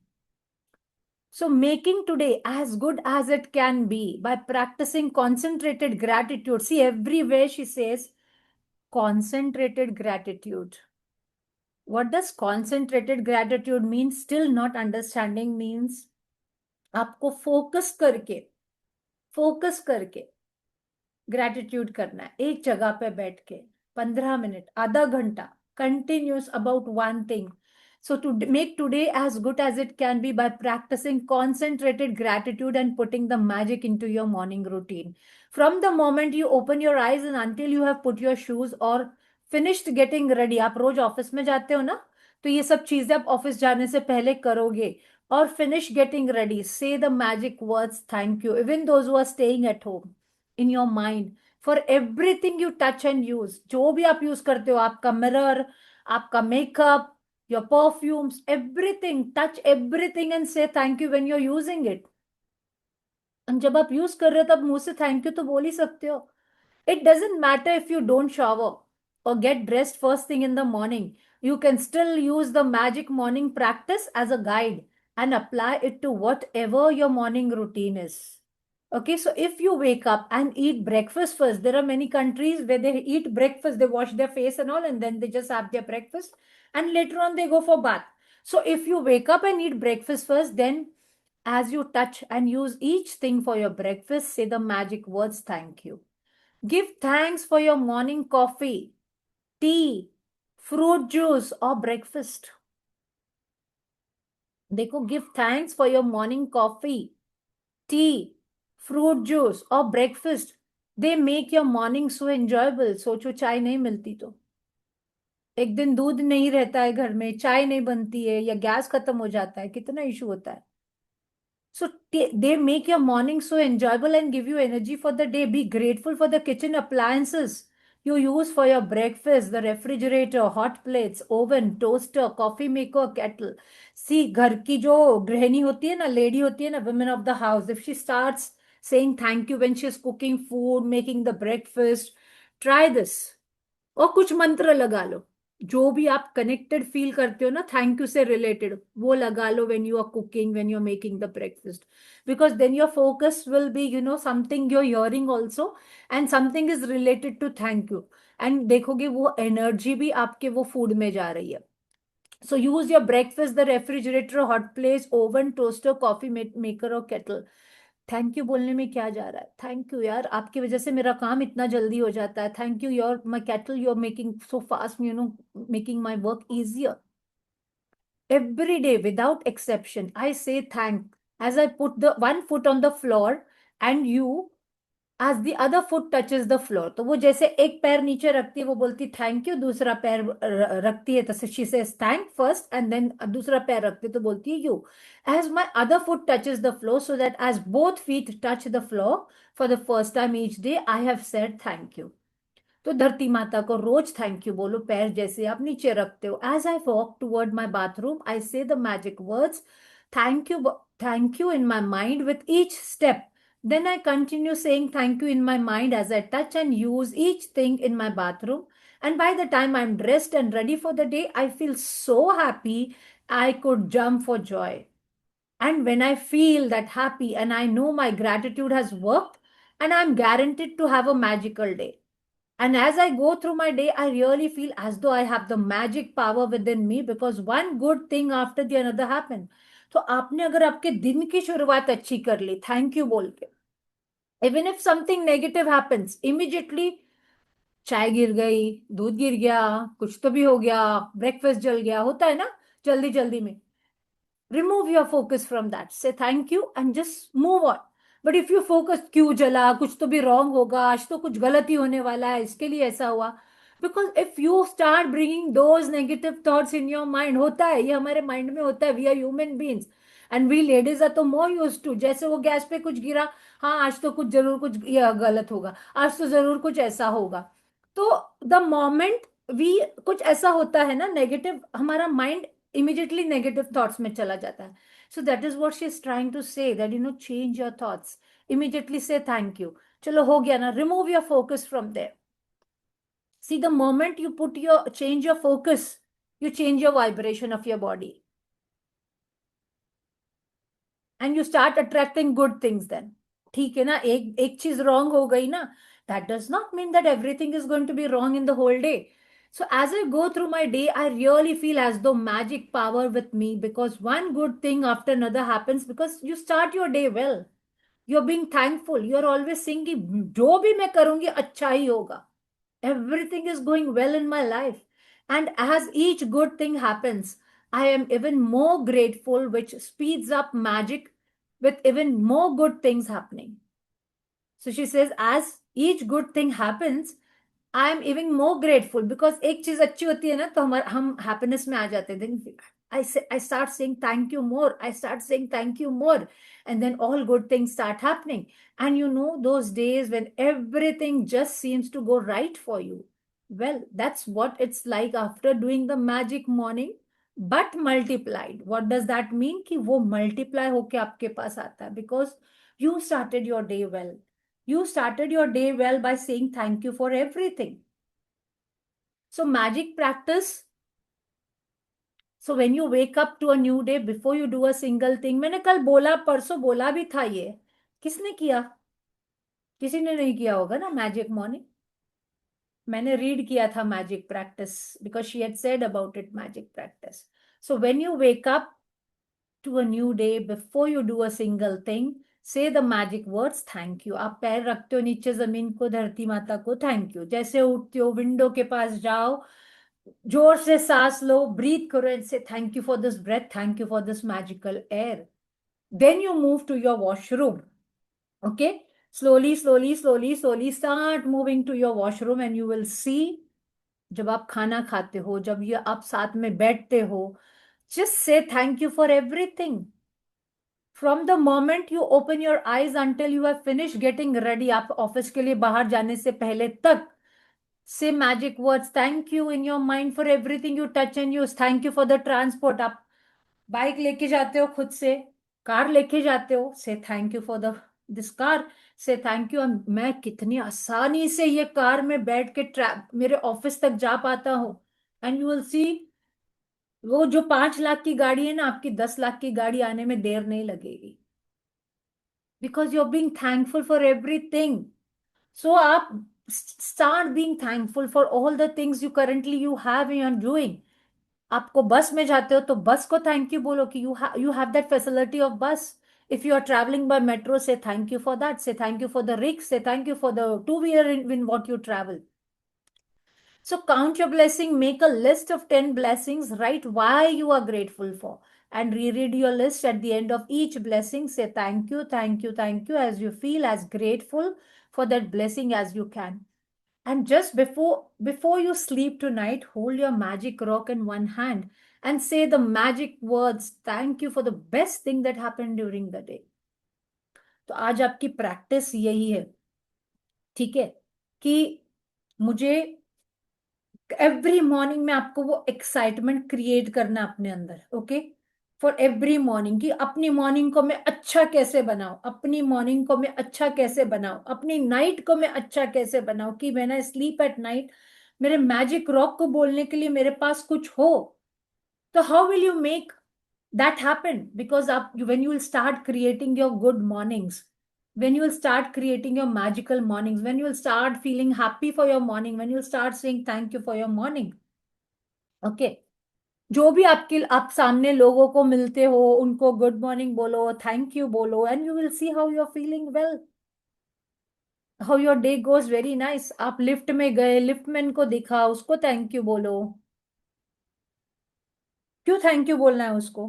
So making today as good as it can be by practicing concentrated gratitude. See, everywhere she says concentrated gratitude. What does concentrated gratitude mean? Still not understanding. Means आपको focus करके gratitude करना है, एक जगह पे बैठ के 15 minute, आधा घंटा, continuous about one thing. So to make today as good as it can be by practicing concentrated gratitude and putting the magic into your morning routine. From the moment you open your eyes and until you have put your shoes or finished getting ready, आप रोज office में जाते हो ना, तो ये सब चीजें आप ऑफिस जाने से पहले करोगे. और finish getting ready, say the magic words thank you, even those who are staying at home, in your mind, for everything you touch and use. जो भी आप यूज करते हो, आपका मिरर, आपका makeup, your perfumes, everything, touch everything and say thank you when you're using it. And जब आप use कर रहे हो तब मुंह से थैंक यू तो बोल ही सकते हो. It doesn't matter if you don't shower or get dressed first thing in the morning. You can still use the magic morning practice as a guide and apply it to whatever your morning routine is. Okay, so if you wake up and eat breakfast first, there are many countries where they eat breakfast, they wash their face and all, and then they just have their breakfast, and later on they go for bath. So if you wake up and eat breakfast first, then as you touch and use each thing for your breakfast, say the magic words thank you. Give thanks for your morning coffee, tea, fruit juice, or breakfast. देखो, give thanks for your morning coffee, tea, fruit juice, or breakfast. They make your morning so enjoyable. सोचो चाय नहीं मिलती तो, एक दिन दूध नहीं रहता है घर में, चाय नहीं बनती है, या गैस खत्म हो जाता है, कितना इशू होता है. So they make your morning so enjoyable and give you energy for the day. Be grateful for the kitchen appliances you use for your breakfast, the refrigerator, hot plates, oven, toaster, coffee maker, kettle. See, घर की जो गृहिणी होती है ना, lady होती है ना, women of the house, if she starts saying thank you when she's cooking food, making the breakfast, try this. और कुछ मंत्र लगा लो, जो भी आप कनेक्टेड फील करते हो ना थैंक यू से रिलेटेड, वो लगा लो when you are cooking, when you are making the breakfast. Because then your focus will be something you are hearing also, and something is related to thank you. And देखोगे वो energy भी आपके वो food में जा रही है. So use your breakfast, the refrigerator, hot place, oven, toaster, coffee maker or kettle. Thank you बोलने में क्या जा रहा है? थैंक यू यार, आपकी वजह से मेरा काम इतना जल्दी हो जाता है. Thank you your my kettle, you are making so fast, making my work easier. Every day without exception I say thank, as I put the one foot on the floor and you as the other foot touches the floor. तो वो जैसे एक पैर नीचे रखती है वो बोलती थैंक यू, दूसरा पैर रखती है तो she says thank first and then दूसरा पैर रखती है तो बोलती है you. As my other foot touches the floor, so that as both feet touch the floor for the first time each day, I have said thank you. तो धरती माता को रोज थैंक यू बोलो, पैर जैसे आप नीचे रखते हो. As I walk toward my bathroom I say the magic words thank you in my mind with each step. Then I continue saying thank you in my mind as I touch and use each thing in my bathroom. And by the time I'm dressed and ready for the day, I feel so happy I could jump for joy. And when I feel that happy and I know my gratitude has worked, and I'm guaranteed to have a magical day. And as I go through my day, I really feel as though I have the magic power within me because one good thing after the another happened. तो आपने अगर आपके दिन की शुरुआत अच्छी कर ली thank you बोल के, even if something negative happens, immediately चाय गिर गई, दूध गिर गया, कुछ तो भी हो गया, ब्रेकफास्ट जल गया, होता है ना जल्दी जल्दी में, remove your focus from that, say thank you and just move on. But if you focus क्यों जला, कुछ तो भी wrong होगा, आज तो कुछ गलत ही होने वाला है, इसके लिए ऐसा हुआ. Because if you start bringing those negative thoughts in your mind, होता है ये हमारे mind में होता है, we are human beings and we ladies are तो more used to, जैसे वो गैस पे कुछ गिरा, हाँ आज तो कुछ जरूर कुछ ये गलत होगा, आज तो जरूर कुछ ऐसा होगा. तो द मोमेंट वी कुछ ऐसा होता है ना नेगेटिव, हमारा माइंड immediately negative thoughts में चला जाता है. So that is what she is trying to say, that change your thoughts, immediately say thank you. चलो हो गया ना, remove your focus from there. See, the moment you change your focus, you change your vibration of your body and you start attracting good things then. ठीक है ना, एक चीज wrong हो गई ना, that does not mean that everything is going to be wrong in the whole day. So as I go through my day, I really feel as though magic power with me because one good thing after another happens because you start your day well. You're being thankful. You're always saying कि जो भी मैं करूंगी अच्छा ही होगा. Everything is going well in my life. And as each good thing happens, I am even more grateful, which speeds up magic with even more good things happening. So she says, as each good thing happens, I am even more grateful because एक चीज अच्छी होती है ना तो हम happiness में आ जाते हैं. I start saying thank you more. I start saying thank you more. And then all good things start happening. And those days when everything just seems to go right for you. Well, that's what it's like after doing the magic morning, but multiplied. What does that mean? कि वो multiply होके आपके पास आता है because you started your day well. You started your day well by saying thank you for everything. So magic practice. So when you wake up to a new day, before you do a single thing, मैंने कल बोला, परसों बोला भी था ये. किसने किया? किसी ने नहीं किया होगा ना मैजिक मॉर्निंग. मैंने रीड किया था magic practice because she had said about it magic practice. So when you wake up to a new day, before you do a single thing, say the magic words thank you. आप पैर रखते हो नीचे जमीन को, धरती माता को थैंक यू. जैसे उठते हो विंडो के पास जाओ, जोर से सांस लो, ब्रीथ करो and say thank you for this breath, thank you for this magical air. Then you move to your washroom. Okay, slowly start moving to your washroom and you will see, जब आप खाना खाते हो, जब ये आप साथ में बैठते हो, just say thank you for everything. From the moment you open your eyes until you have finished getting ready, आप ऑफिस के लिए बाहर जाने से पहले तक, say magic words, thank you in your mind for everything you touch and use. Thank you for the transport. आप bike लेके जाते हो खुद से, कार लेके जाते हो, से thank you for the this car, से थैंक यू, मैं कितनी आसानी से ये कार में बैठ के मेरे ऑफिस तक जा पाता हूँ. एंड यू विल सी, वो जो 5 लाख की गाड़ी है ना, आपकी 10 लाख की गाड़ी आने में देर नहीं लगेगी, because you are being thankful for everything. So आप start being thankful for all the things you currently you have and you are doing. आपको बस में जाते हो तो बस को थैंक यू बोलो कि you have that facility of bus. If you are travelling by metro, say thank you for that, say thank you for the ricks, say thank you for the two wheeler in what you travel. So count your blessing, make a list of 10 blessings, write why you are grateful for, and reread your list at the end of each blessing. Say thank you, thank you, thank you, as you feel as grateful for that blessing as you can. And just before you sleep tonight, hold your magic rock in one hand and say the magic words, thank you for the best thing that happened during the day. तो आज आपकी practice यही है, ठीक है, कि मुझे every morning में आपको वो एक्साइटमेंट क्रिएट करना अपने अंदर. ओके, फॉर एवरी मॉर्निंग, कि अपनी मॉर्निंग को मैं अच्छा कैसे बनाऊं, अपनी मॉर्निंग को मैं अच्छा कैसे बनाऊं, अपनी नाइट को मैं अच्छा कैसे बनाऊं, कि when I sleep at night मेरे मैजिक रॉक को बोलने के लिए मेरे पास कुछ हो. तो how will you make that happen? Because when you will start creating your good mornings, when you will start creating your magical mornings, when you will start feeling happy for your morning, when you will start saying thank you for your morning. Okay, जो भी आप सामने लोगों को मिलते हो उनको good morning बोलो, थैंक यू बोलो, and you will see how you are feeling well, how your day goes very nice. आप लिफ्ट में गए, लिफ्टमैन को दिखा, उसको थैंक यू बोलो. क्यों थैंक यू बोलना है उसको,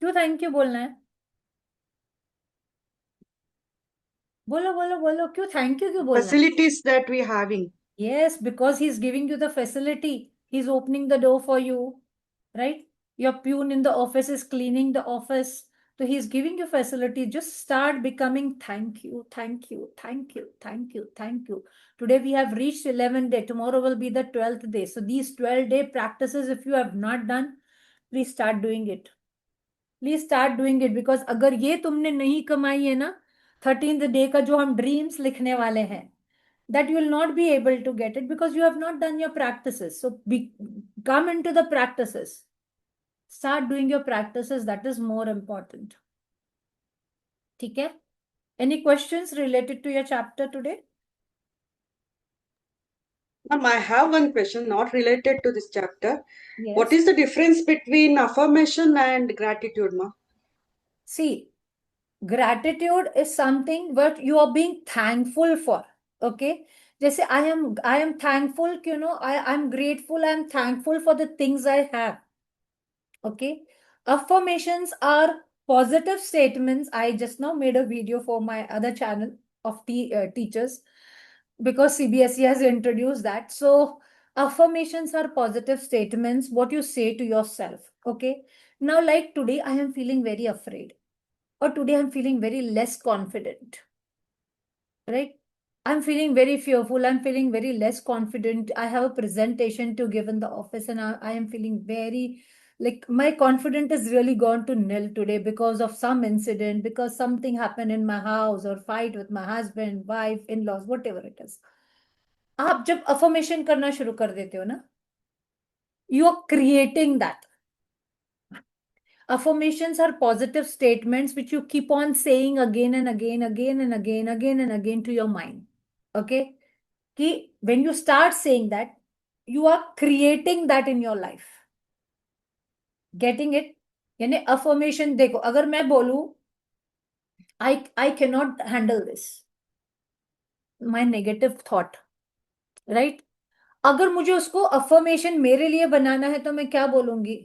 क्यों थैंक यू बोलना है, बोलो बोलो बोलो, क्यों थैंक यू क्यों बोलना है? Facilities that we having. Yes, because he's giving you the facility. He's opening the door for you, right? Your peon in the office is cleaning the office. So he's giving you facility. Just start becoming thank you, thank you, thank you, thank you, thank you. Today we have reached 11th day. Tomorrow will be the 12th day. So these 12-day practices, if you have not done, please start doing it. Please start doing it. Because अगर ये तुमने नहीं कमाई है ना, 13th day का जो हम ड्रीम्स लिखने वाले हैं, that you will not be able to get it because you have not done your practices. So come into the practices. Start doing your practices. That is more important. ठीक है? Any questions related to your chapter today? Ma'am, I have one question not related to this chapter. What Yes. is the difference between affirmation and gratitude, ma'am? See, gratitude is something what you are being thankful for. Okay? जैसे I am thankful, you know, I'm grateful, I'm thankful for the things I have. Okay. Affirmations are positive statements. I just now made a video for my other channel of teachers because CBSE has introduced that. So affirmations are positive statements, what you say to yourself. Okay. Now, like today, I am feeling very afraid, or today I'm feeling very less confident, right? I'm feeling very fearful. I'm feeling very less confident. I have a presentation to give in the office, and I am feeling very like my confidence is really gone to nil today because of some incident, because something happened in my house or fight with my husband, wife, in-laws, whatever it is. आप जब affirmation करना शुरू कर देते हो ना, you are creating that. Affirmations are positive statements which you keep on saying again and again, again and again, again and again to your mind. Okay? कि when you start saying that, you are creating that in your life. Getting it? यानी affirmation देखो, अगर मैं बोलूं I cannot handle this, my negative thought, right? अगर मुझे उसको affirmation मेरे लिए बनाना है तो मैं क्या बोलूंगी?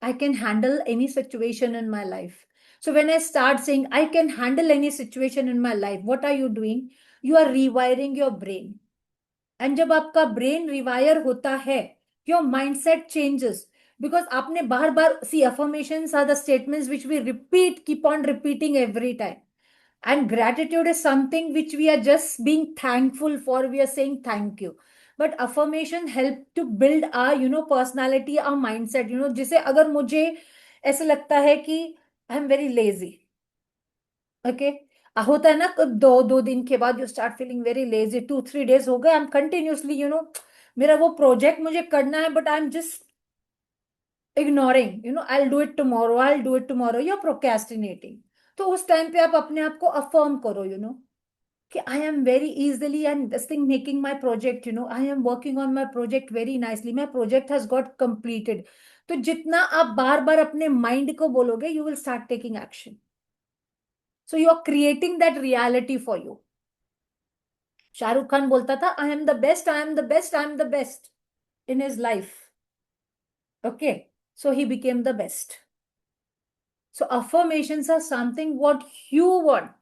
I can handle any situation in my life. So when I start saying I can handle any situation in my life, what are you doing? You are rewiring your brain. And जब आपका brain rewire होता है, your mindset changes. Because आपने बार बार, see, affirmations are the statements which we repeat, keep on repeating every time. And gratitude is something which we are just being thankful for. We are saying thank you. But affirmation help to build our, personality, our mindset. जिसे अगर मुझे ऐसा लगता है कि I am very lazy, okay, होता है ना, दो दो दिन के बाद you start feeling very lazy, 2-3 days हो गए, आई एम कंटिन्यूसली, मेरा वो प्रोजेक्ट मुझे करना है, but I am just ignoring, I do it tomorrow, I do it tomorrow, you are procrastinating. तो उस टाइम पे आप अपने आप को अफर्म करो, कि I am very easily and this thing making my project, I am working on my project very nicely. My project has got completed. तो जितना आप बार बार अपने माइंड को बोलोगे, you will start taking action. So you are creating that reality for you. Shahrukh Khan बोलता था, I am the best, I am the best, I am the best in his life. Okay. So he became the best. So affirmations are something what you want.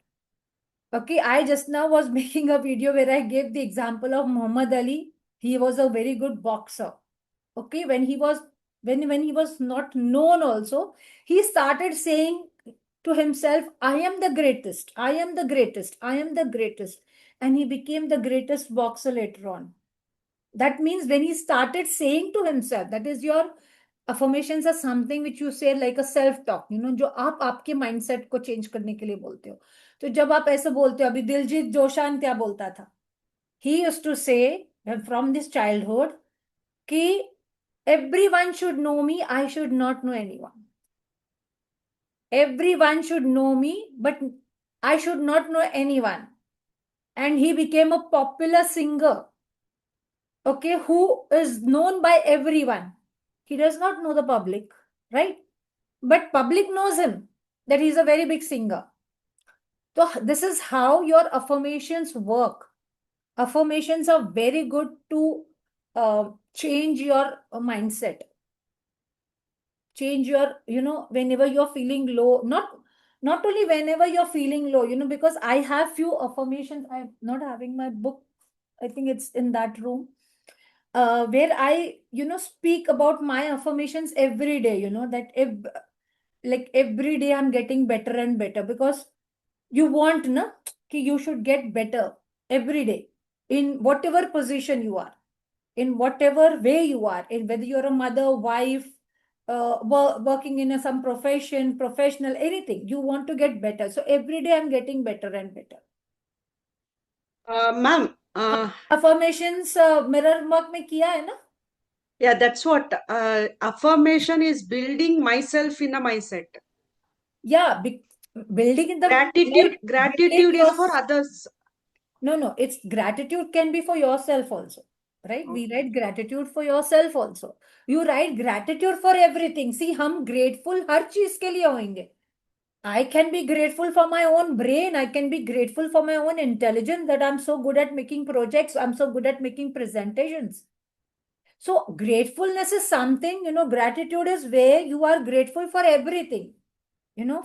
Okay, I just now was making a video where I gave the example of Muhammad Ali. He was a very good boxer. Okay, when he was not known also, he started saying to himself, I am the greatest, I am the greatest, I am the greatest. And he became the greatest boxer later on. That means when he started saying to himself, that is your affirmations are something which you say like a self talk, जो आप आपके mindset को change करने के लिए बोलते हो. तो जब आप ऐसे बोलते हो, अभी दिलजीत जोशान क्या बोलता था, he used to say from this childhood कि everyone should know me, I should not know anyone. Everyone should know me, but I should not know anyone. And he became a popular singer, okay, who is known by everyone. He does not know the public, right? But public knows him, that he's a very big singer. So this is how your affirmations work. Affirmations are very good to change your mindset. Change your, whenever you're feeling low, not only whenever you're feeling low, because I have few affirmations. I'm not having my book. I think it's in that room. Where I, speak about my affirmations every day, that if, like every day I'm getting better and better, because you want, na, कि you should get better every day in whatever position you are, in whatever way you are, in whether you're a mother, wife, working in some profession, professional, anything, you want to get better. So every day I'm getting better and better. Ma'am, Affirmations mirror work में किया है ना? yeah, that's what affirmation is, building myself in a mindset. Yeah, building in the Gratitude, like, gratitude is for others. No, it's gratitude can be for yourself also, right? We write gratitude for yourself also. You write gratitude for everything. See, हम grateful हर चीज के लिए होंगे. I can be grateful for my own brain. I can be grateful for my own intelligence, that I'm so good at making projects. I'm so good at making presentations. So gratefulness is something, gratitude is where you are grateful for everything,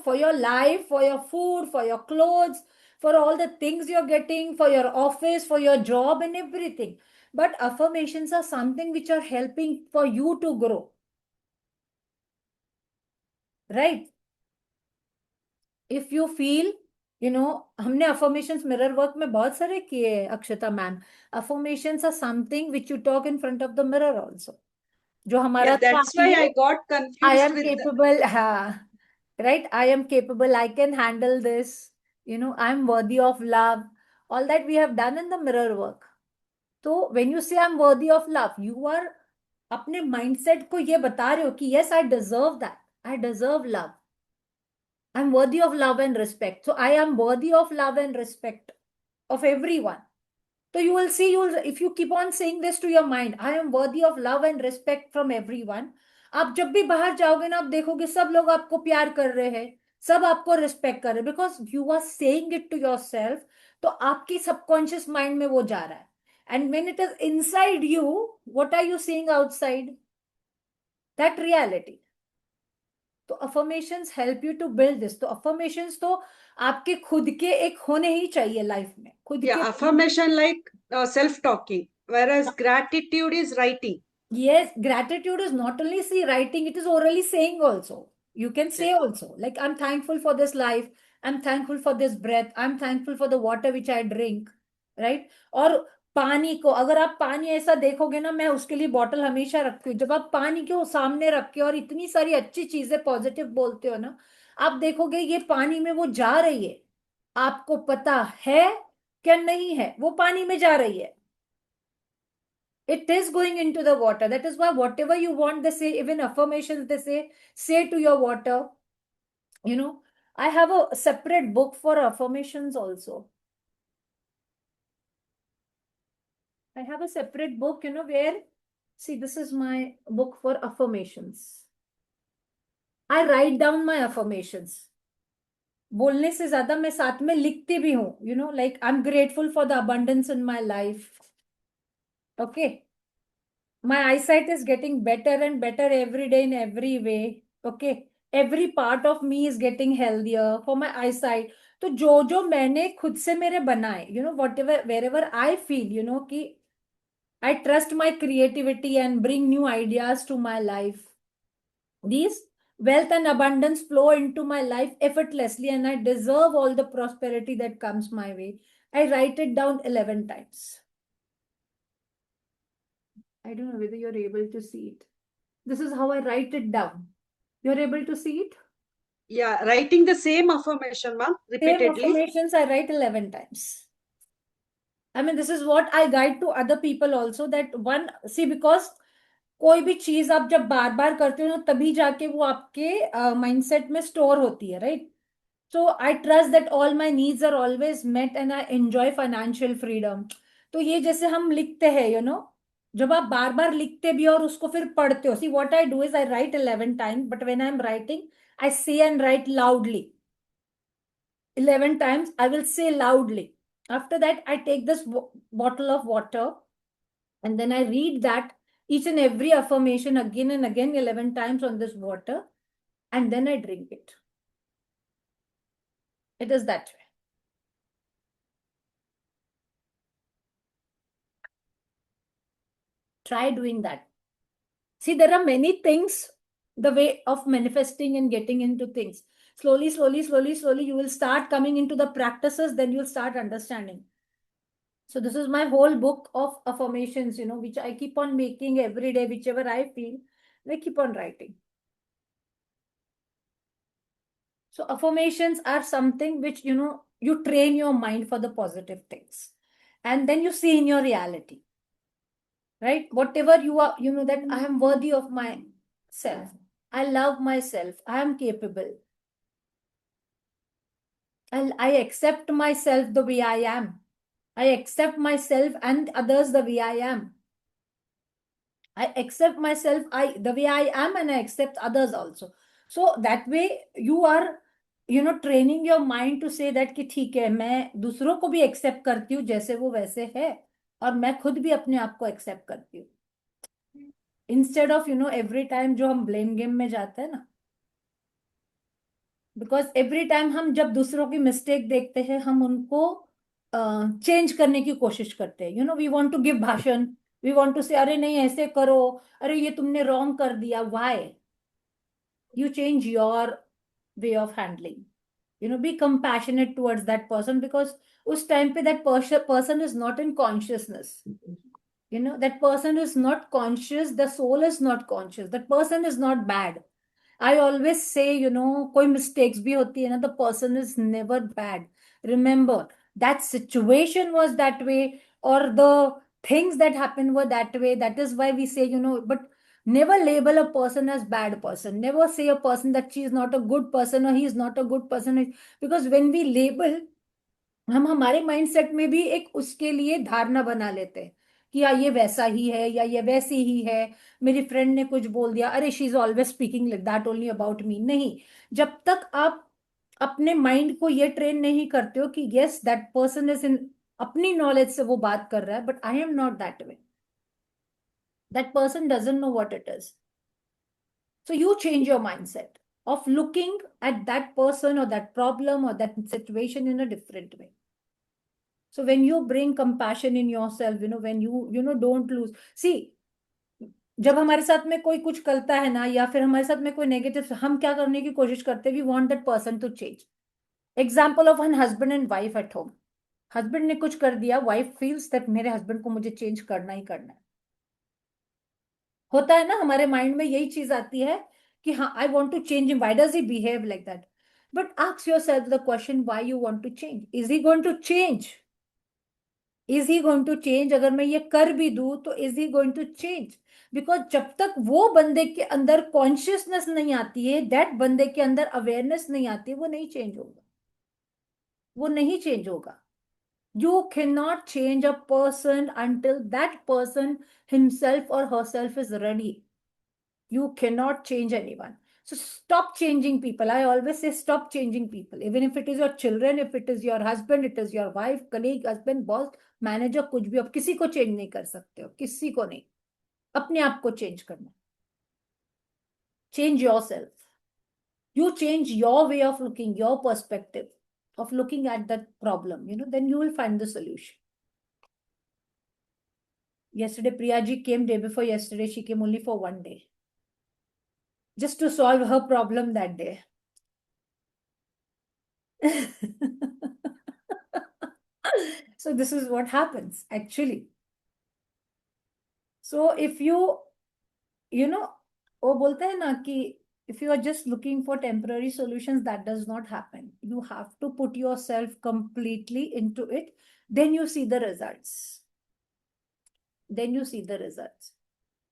for your life, for your food, for your clothes, for all the things you're getting, for your office, for your job and everything. But affirmations are something which are helping for you to grow. Right? If you feel, हमने affirmations mirror work में बहुत सारे किए हैं, अक्षता ma'am. Affirmations are something which you talk in front of the mirror also. जो हमारा Yeah, that's why I got I confused am with capable, right? I am capable, I can handle this, I'm worthy of love. All that we have done in the mirror work. So when you say I'm worthy of love, you are अपने mindset को ये बता रहे हो कि yes, I deserve that. I deserve love. I'm worthy of love and respect. So I am worthy of love and respect of everyone. So you will see, if you keep on saying this to your mind, I am worthy of love and respect from everyone. आप जब भी बाहर जाओगे ना, आप देखोगे सब लोग आपको प्यार कर रहे हैं, सब आपको रिस्पेक्ट कर रहे हैं, because you are saying it to yourself. तो आपकी सबकॉन्शियस माइंड में वो जा रहा है. And when it is inside you, what are you seeing outside? That reality. तो affirmations help you to build this. तो अफर्मेशंस तो आपके खुद के एक होने ही चाहिए लाइफ में, खुद Yeah, के। affirmation like self-talking, whereas gratitude is writing. Yes, gratitude is not only see writing, it is orally saying also. You can say Yes. also, like, I'm thankful for this life, I'm thankful for this breath, I'm thankful for the water which I drink, right? और पानी को, अगर आप पानी ऐसा देखोगे ना, मैं उसके लिए बॉटल हमेशा रखती हूँ। जब आप पानी को सामने रख के और इतनी सारी अच्छी चीजें पॉजिटिव बोलते हो ना, आप देखोगे ये पानी में वो जा रही है। आपको पता है क्या नहीं है, वो पानी में जा रही है। It is going into the water. That is why whatever you want, they say, even affirmations, they say to your water. I have a separate book for affirmations also. I have a separate book, where, see, this is my book for affirmations. I write down my affirmations. बोलने से ज्यादा मैं साथ में लिखती भी हूँ, like I'm grateful for the abundance in my life. Okay. My eyesight is getting better and better every day in every way. Okay. Every part of me is getting healthier for my eyesight. तो जो जो मैंने खुद से मेरे बनाए, whatever, wherever I feel, कि I trust my creativity and bring new ideas to my life. These wealth and abundance flow into my life effortlessly, and I deserve all the prosperity that comes my way. I write it down 11 times. I don't know whether you're able to see it. This is how I write it down. You're able to see it? Yeah, writing the same affirmation, ma'am, Same repeatedly. affirmations I write 11 times. I mean, this is what I guide to other people also, that one, see, because कोई भी चीज आप जब बार बार करते हो ना, तभी जाके वो आपके माइंडसेट में स्टोर होती है, right? So I trust that all my needs are always met and I enjoy financial freedom. तो ये जैसे हम लिखते हैं, जब आप बार बार लिखते भी हो और उसको फिर पढ़ते हो, see what I do is I write 11 times, but when I'm writing, I say and write loudly. 11 times I will say loudly. After that, I take this bottle of water and then I read that each and every affirmation again and again 11 times on this water, and then I drink it. It is that way. Try doing that. See, there are many things, the way of manifesting and getting into things. Slowly, slowly, slowly, slowly, you will start coming into the practices, then you'll start understanding. So this is my whole book of affirmations, which I keep on making every day, whichever I feel, I keep on writing. So affirmations are something which, you train your mind for the positive things. And then you see in your reality, right? Whatever you are, that I am worthy of myself. I love myself. I am capable. I accept myself the way I am. I accept myself and others the way I am. I accept myself the way I am, and I accept others also. So that way you are, training your mind to say that कि ठीक है, मैं दूसरों को भी accept करती हूँ जैसे वो वैसे है, और मैं खुद भी अपने आप को accept करती हूँ. Instead of, every time जो हम blame game में जाते हैं ना, बिकॉज एवरी टाइम हम जब दूसरों की मिस्टेक देखते हैं, हम उनको चेंज करने की कोशिश करते हैं. वी वांट टू गिव भाषण, वी वांट टू से, अरे नहीं ऐसे करो, अरे ये तुमने रॉन्ग कर दिया. Why? you change your way of handling. Be compassionate towards that person, because us time pe that person is not in consciousness. That person is not conscious, the soul is not conscious, that person is not bad. I always say, कोई mistakes भी होती है ना, the person is never bad. Remember, that situation was that way, or the things that happened were that way. That is why we say, but never label a person as bad person. Never say a person that she is not a good person or he is not a good person. Because when we label, हम हमारे mindset में भी एक उसके लिए धारणा बना लेते हैं कि या ये वैसा ही है या ये वैसी ही है. मेरी फ्रेंड ने कुछ बोल दिया, अरे she is always speaking like that only about me. नहीं, जब तक आप अपने माइंड को ये ट्रेन नहीं करते हो कि yes that person is in, अपनी नॉलेज से वो बात कर रहा है, but I am not that way, that person doesn't know what it is. So you change your mindset. of looking at that person or that problem or that situation in a different way. So when you bring compassion in yourself, when you don't lose. See, जब हमारे साथ में कोई कुछ करता है ना, या फिर हमारे साथ में कोई नेगेटिव, हम क्या करने की कोशिश करते हैं, we want that person to change. Example of an husband and wife at home. Husband ने कुछ कर दिया, वाइफ फील्स दैट मेरे हस्बैंड को मुझे चेंज करना ही करना है. होता है ना, हमारे माइंड में यही चीज आती है कि हाँ, I want to change him, why does he behave like that. But ask yourself the question, why you want to change. Is he going to change? Is he going to change? अगर मैं ये कर भी दूं तो is he going to change? Because जब तक वो बंदे के अंदर कॉन्शियसनेस नहीं आती है, दैट बंदे के अंदर अवेयरनेस नहीं आती है, वो नहीं चेंज होगा. वो नहीं चेंज होगा. You cannot change a person until that person himself or herself is ready. You cannot change anyone. So stop changing people. I always say stop changing people. Even if it is your children, if it is your husband, it is your wife, colleague, husband, boss, manager, कुछ भी. आप किसी को change नहीं कर सकते हो, किसी को नहीं. अपने आप को चेंज करना. Change yourself. You change your way of looking, your perspective of looking at that problem, then you will find the solution. Yesterday, Priya ji came day before yesterday. She came only for one day. Just to solve her problem that day. So this is what happens actually. So if you know, वो बोलते हैं ना कि if you are just looking for temporary solutions, that does not happen. You have to put yourself completely into it. Then you see the results. Then you see the results.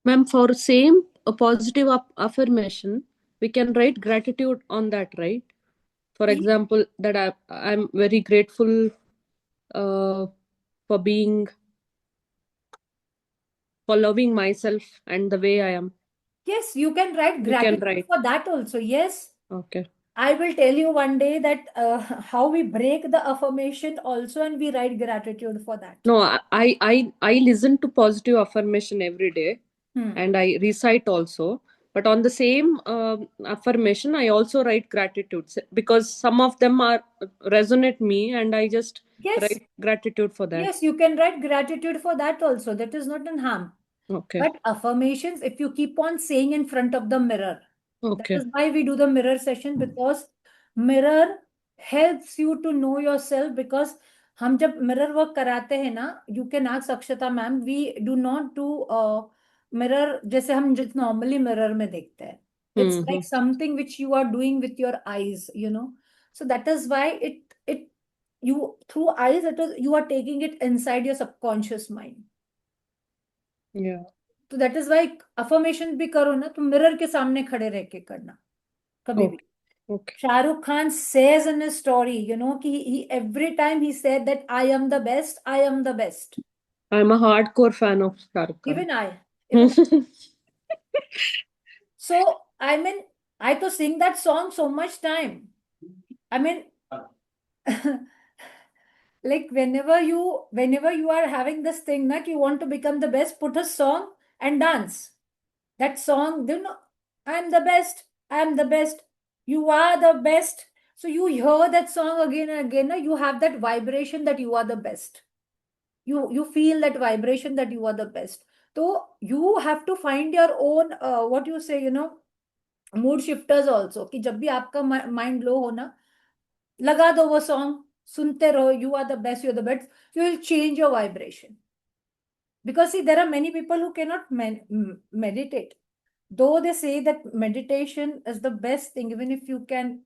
Ma'am, for same a positive affirmation, we can write gratitude on that, right? For Yes. example, that I'm very grateful for being, for loving myself and the way I am. Yes, you can write We can gratitude write. for that also. Yes. Okay. I will tell you one day that how we break the affirmation also, and we write gratitude for that. No, I listen to positive affirmation every day, and I recite also. But on the same affirmation, I also write gratitude because some of them are resonate me, and I just Yes. write gratitude for that. Yes, you can write gratitude for that also. That is not an harm. Okay. But affirmations, if you keep on saying in front of the mirror, Okay. that is why we do the mirror session, because mirror helps you to know yourself. Because हम जब mirror work कराते हैं ना, you can ask Akshata ma'am, we do not do mirror जैसे हम जिस normally mirror में देखते हैं. It's like something which you are doing with your eyes, So that is why you through eyes, you are taking it inside your subconscious mind. Yeah. तो that is why affirmation भी करो ना, तो mirror के सामने खड़े रह के करना कभी भी. Okay. Shahrukh Khan says in his story, कि he every time he said that I am the best, I am the best. I'm a hardcore fan of Shahrukh Khan. Even I. So I mean, I to sing that song so much time. I mean, like whenever you are having this thing that you want to become the best, put a song and dance. That song, I'm the best, I'm the best, you are the best. So you hear that song again and again, you have that vibration that you are the best. You feel that vibration that you are the best. So you have to find your own what you say, mood shifters also. कि जब भी आपका mind low हो ना, लगा दो वो song, सुनते रहो, you are the best, you're the best. You will change your vibration. Because see, there are many people who cannot meditate. Though they say that meditation is the best thing, even if you can,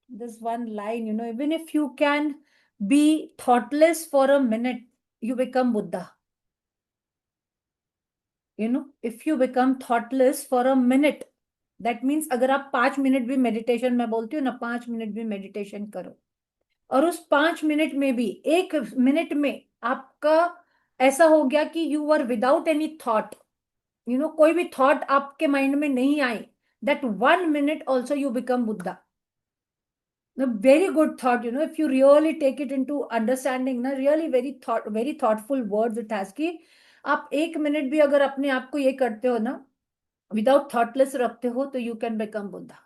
this one line, even if you can be thoughtless for a minute, you become Buddha. If you become thoughtless for a minute, that means अगर आप 5 minute भी meditation, मैं बोलती हूँ ना, 5 minute भी meditation करो, और उस 5 मिनट में भी 1 मिनट में आपका ऐसा हो गया कि you were without any thought, कोई भी थॉट आपके माइंड में नहीं आई, that 1 minute also you become Buddha. A very good thought, if you really take it into understanding, really very thoughtful words it has कि आप 1 मिनट भी अगर अपने आप को ये करते हो ना, विदाउट थॉटलेस रखते हो तो you can become Buddha.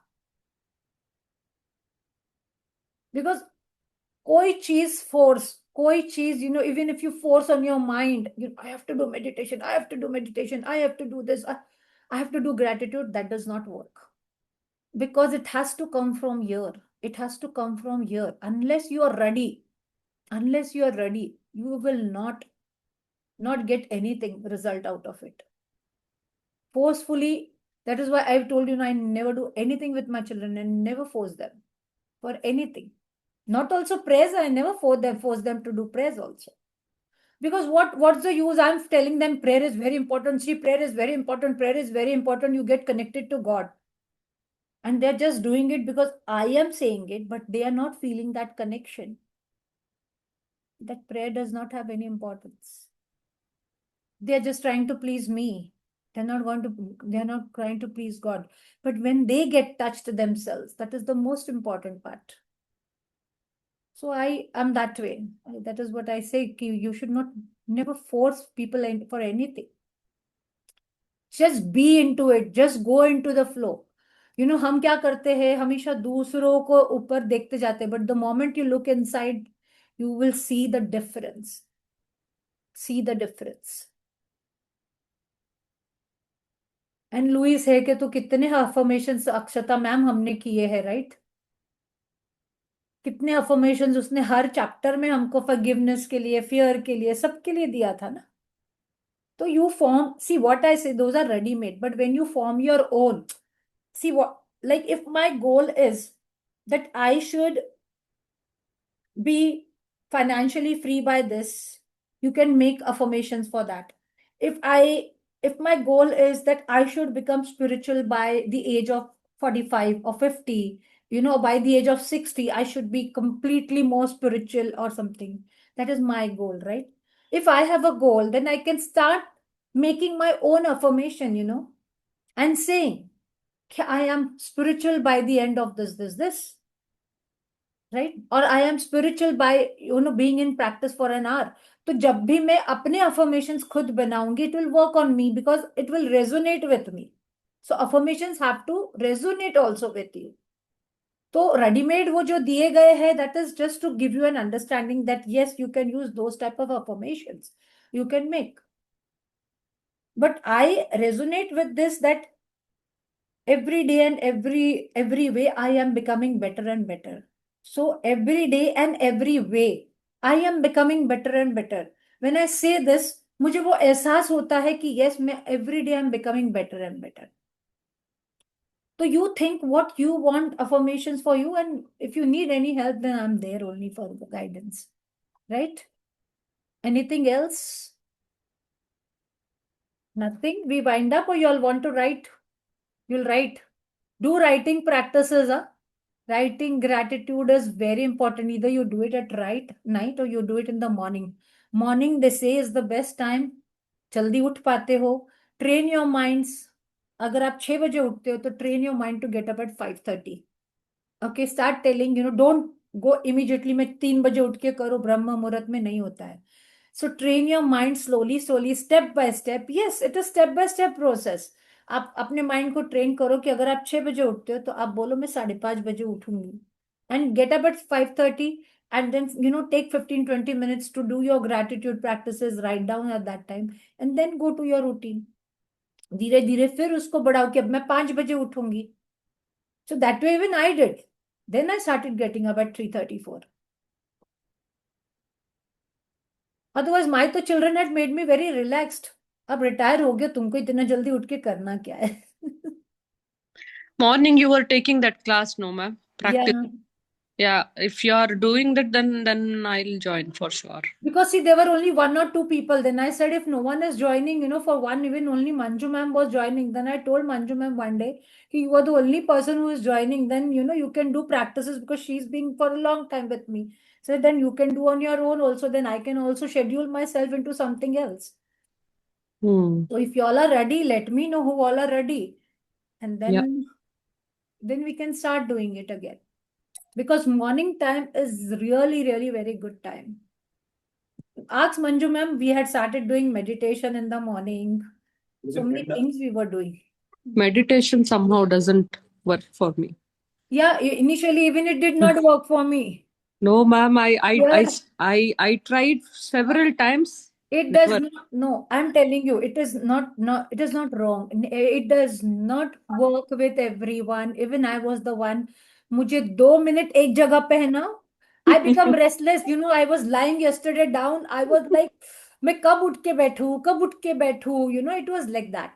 Because कोई चीज even if you force on your mind, I have to do meditation, I have to do meditation, I have to do this, I have to do gratitude, that does not work. Because it has to come from here. It has to come from here. Unless you are ready, you will not get anything result out of it. Forcefully, that is why I've told you, I never do anything with my children and never force them for anything. Not also prayers, I never force them to do prayers also. Because what's the use? I'm telling them prayer is very important. See, prayer is very important. Prayer is very important. You get connected to God. And they're just doing it because I am saying it, but they are not feeling that connection. That prayer does not have any importance. They are just trying to please me. They're not trying to please God. But when they get touched themselves, that is the most important part. So I am that way. That is what I say. You should never force people for anything. Just be into it. Just go into the flow. हम क्या करते हैं, हमेशा दूसरों को ऊपर देखते जाते हैं, but the moment you look inside you will see the difference. And लुइस है कि तो कितने अफर्मेशंस अक्षता मैम हमने किए हैं, राइट? कितने अफर्मेशंस उसने हर चैप्टर में हमको फॉरगिवनेस के लिए, फियर के लिए, सबके लिए दिया था ना. तो you form, see what I say, those are ready made, but when you form your own, see what, like if my goal is that I should be financially free by this, you can make affirmations for that. If my goal is that I should become spiritual by the age of 45 or 50, by the age of 60 I should be completely more spiritual or something. That is my goal, right? If I have a goal, then I can start making my own affirmation, and saying, I am spiritual by the end of this, right? Or I am spiritual by, being in practice for an hour. तो जब भी मैं अपने affirmations खुद बनाऊंगी, it will work on me because it will resonate with me. So affirmations have to resonate also with you. तो readymade वो जो दिए गए हैं, that is just to give you an understanding that yes, you can use those type of affirmations. You can make. But I resonate with this, that every day and every way I am becoming better and better. So every day and every way I am becoming better and better. When I say this, मुझे वो एहसास होता है कि yes, मैं every day I am becoming better and better. So you think what you want affirmations for you, and if you need any help, then I'm there only for the guidance, right? Anything else? Nothing? We wind up, or you all want to write? You'll write. Do writing practices. Writing gratitude is very important. Either you do it at night or you do it in the morning. Morning, they say, is the best time. जल्दी उठ पाते हो. Train your minds. अगर आप 6 बजे उठते हो तो train your mind to get up at 5:30. Okay, start telling, don't go immediately में 3 बजे उठ के करो, ब्रह्म मुहूर्त में नहीं होता है. So train your mind slowly, step by step. Yes, it is step by step process. आप अपने माइंड को ट्रेन करो कि अगर आप 6 बजे उठते हो तो आप बोलो मैं 5:30 बजे उठूंगी. And get up at 5:30 and then take 15-20 minutes to do your gratitude practices, write down at that time, and then go to your routine. धीरे धीरे फिर उसको बढ़ाओ कि अब मैं 5 बजे उठूंगी. So that way even I did. Then I started getting up at 3:34. Otherwise, my तो children had made me very relaxed. अब रिटायर हो गया, तुमको इतना जल्दी उठ के करना क्या है? Morning, you were taking that class, no, ma'am? Practice. Yeah. Yeah, if you are doing that, then I'll join for sure. Because see, there were only 1 or 2 people. Then I said, if no one is joining, for one, even only Manju ma'am was joining. Then I told Manju ma'am one day, you are the only person who is joining. Then, you can do practices because she's been for a long time with me. So then you can do on your own also. Then I can also schedule myself into something else. So if you all are ready, let me know who all are ready. And then we can start doing it again. Because morning time is really, really very good time. Ask Manju ma'am, we had started doing meditation in the morning. So many things we were doing. Meditation somehow doesn't work for me. Yeah, initially even it did not work for me. No, ma'am, Yeah. I tried several times. It does Never. not, no, I'm telling you, it is not, it is not wrong. It does not work with everyone. Even I was the one. मुझे 2 minute एक जगह पे है ना, I become restless. You know, I was lying yesterday down. I was like, मैं कब उठ के बैठूं, कब उठ के बैठूं. You know, it was like that.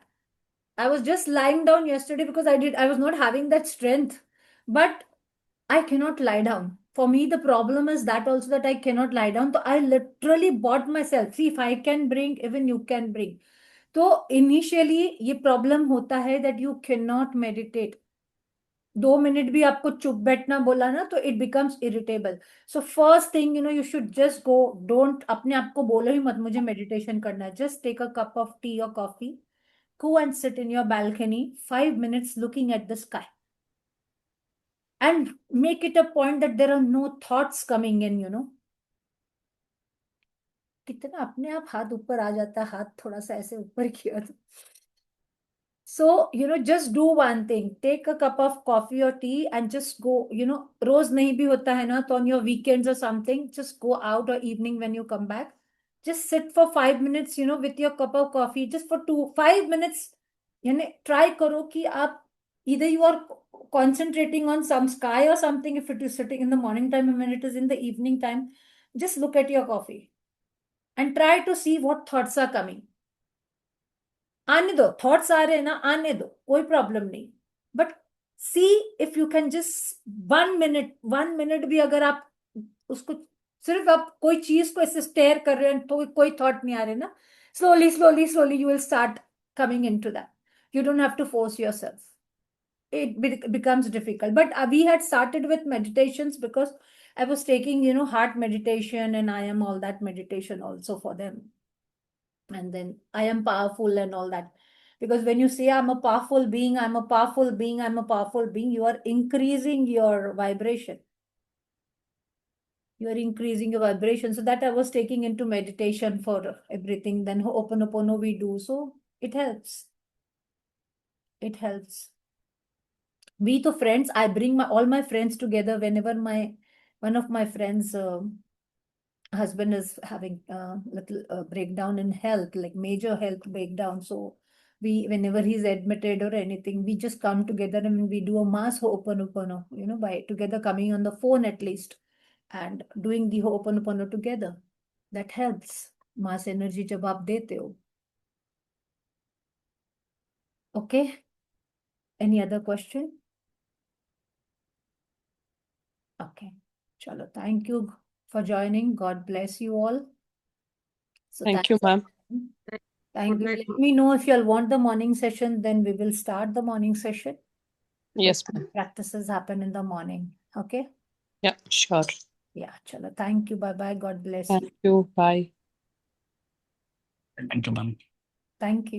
I was just lying down yesterday because I was not having that strength. But I cannot lie down. For me, the problem is that also that I cannot lie down. So I literally bought myself. See, if I can bring, even you can bring. So initially ये problem होता है that you cannot meditate. 2 minute भी आपको चुप बैठना बोला ना तो it becomes irritable. So first thing, you know, you should just go. Don't अपने आप को बोलो ही मत मुझे meditation करना है. Just take a cup of tea or coffee. Go and sit in your balcony. 5 minutes looking at the sky. And make it a point that there are no thoughts coming in, you know. कितना अपने आप हाथ ऊपर आ जाता है, हाथ थोड़ा सा ऐसे ऊपर किया तो. So, you know, just do one thing. Take a cup of coffee or tea and just go, you know, रोज नहीं भी होता है ना, तो on your weekends or something, just go out or evening when you come back. Just sit for 5 minutes, you know, with your cup of coffee, just for 5 minutes. यानी try करो कि आप either you are concentrating on some sky or something if it is sitting in the morning time and when it is in the evening time, just look at your coffee and try to see what thoughts are coming. आने दो, thoughts आ रहे हैं ना, आने दो, कोई problem नहीं. But see if you can just 1 minute भी अगर आप उसको सिर्फ आप कोई चीज को ऐसे स्टेयर कर रहे हैं तो कोई थॉट नहीं आ रहे ना, slowly slowly slowly you will start coming into that. You don't have to force yourself. It becomes difficult. But we had started with meditations because I was taking, you know, heart meditation and I am all that meditation also for them. And then I am powerful and all that. Because when you say I'm a powerful being, I'm a powerful being, I'm a powerful being, you are increasing your vibration. You are increasing your vibration. So that I was taking into meditation for everything. Then Ho'oponopono we do. So it helps. It helps. We to friends, I bring all my friends together whenever one of my friends husband is having a little breakdown in health, like major health breakdown. So whenever he's admitted or anything, we just come together and we do a mass Ho'oponopono, you know, by together coming on the phone at least and doing the Ho'oponopono together. That helps. Mass energy jab aap dete ho. Okay. Any other question? Okay. Chalo. Thank you for joining. God bless you all. So Thank you, thanks. ma'am. Thank Good you. night. Let me know if you all want the morning session, then we will start the morning session. Yes, But ma'am. practices happen in the morning. Okay? Yeah, sure. Yeah, chalo. Thank you. Bye-bye. God bless you. Thank you. Bye. Thank you, ma'am. Thank you.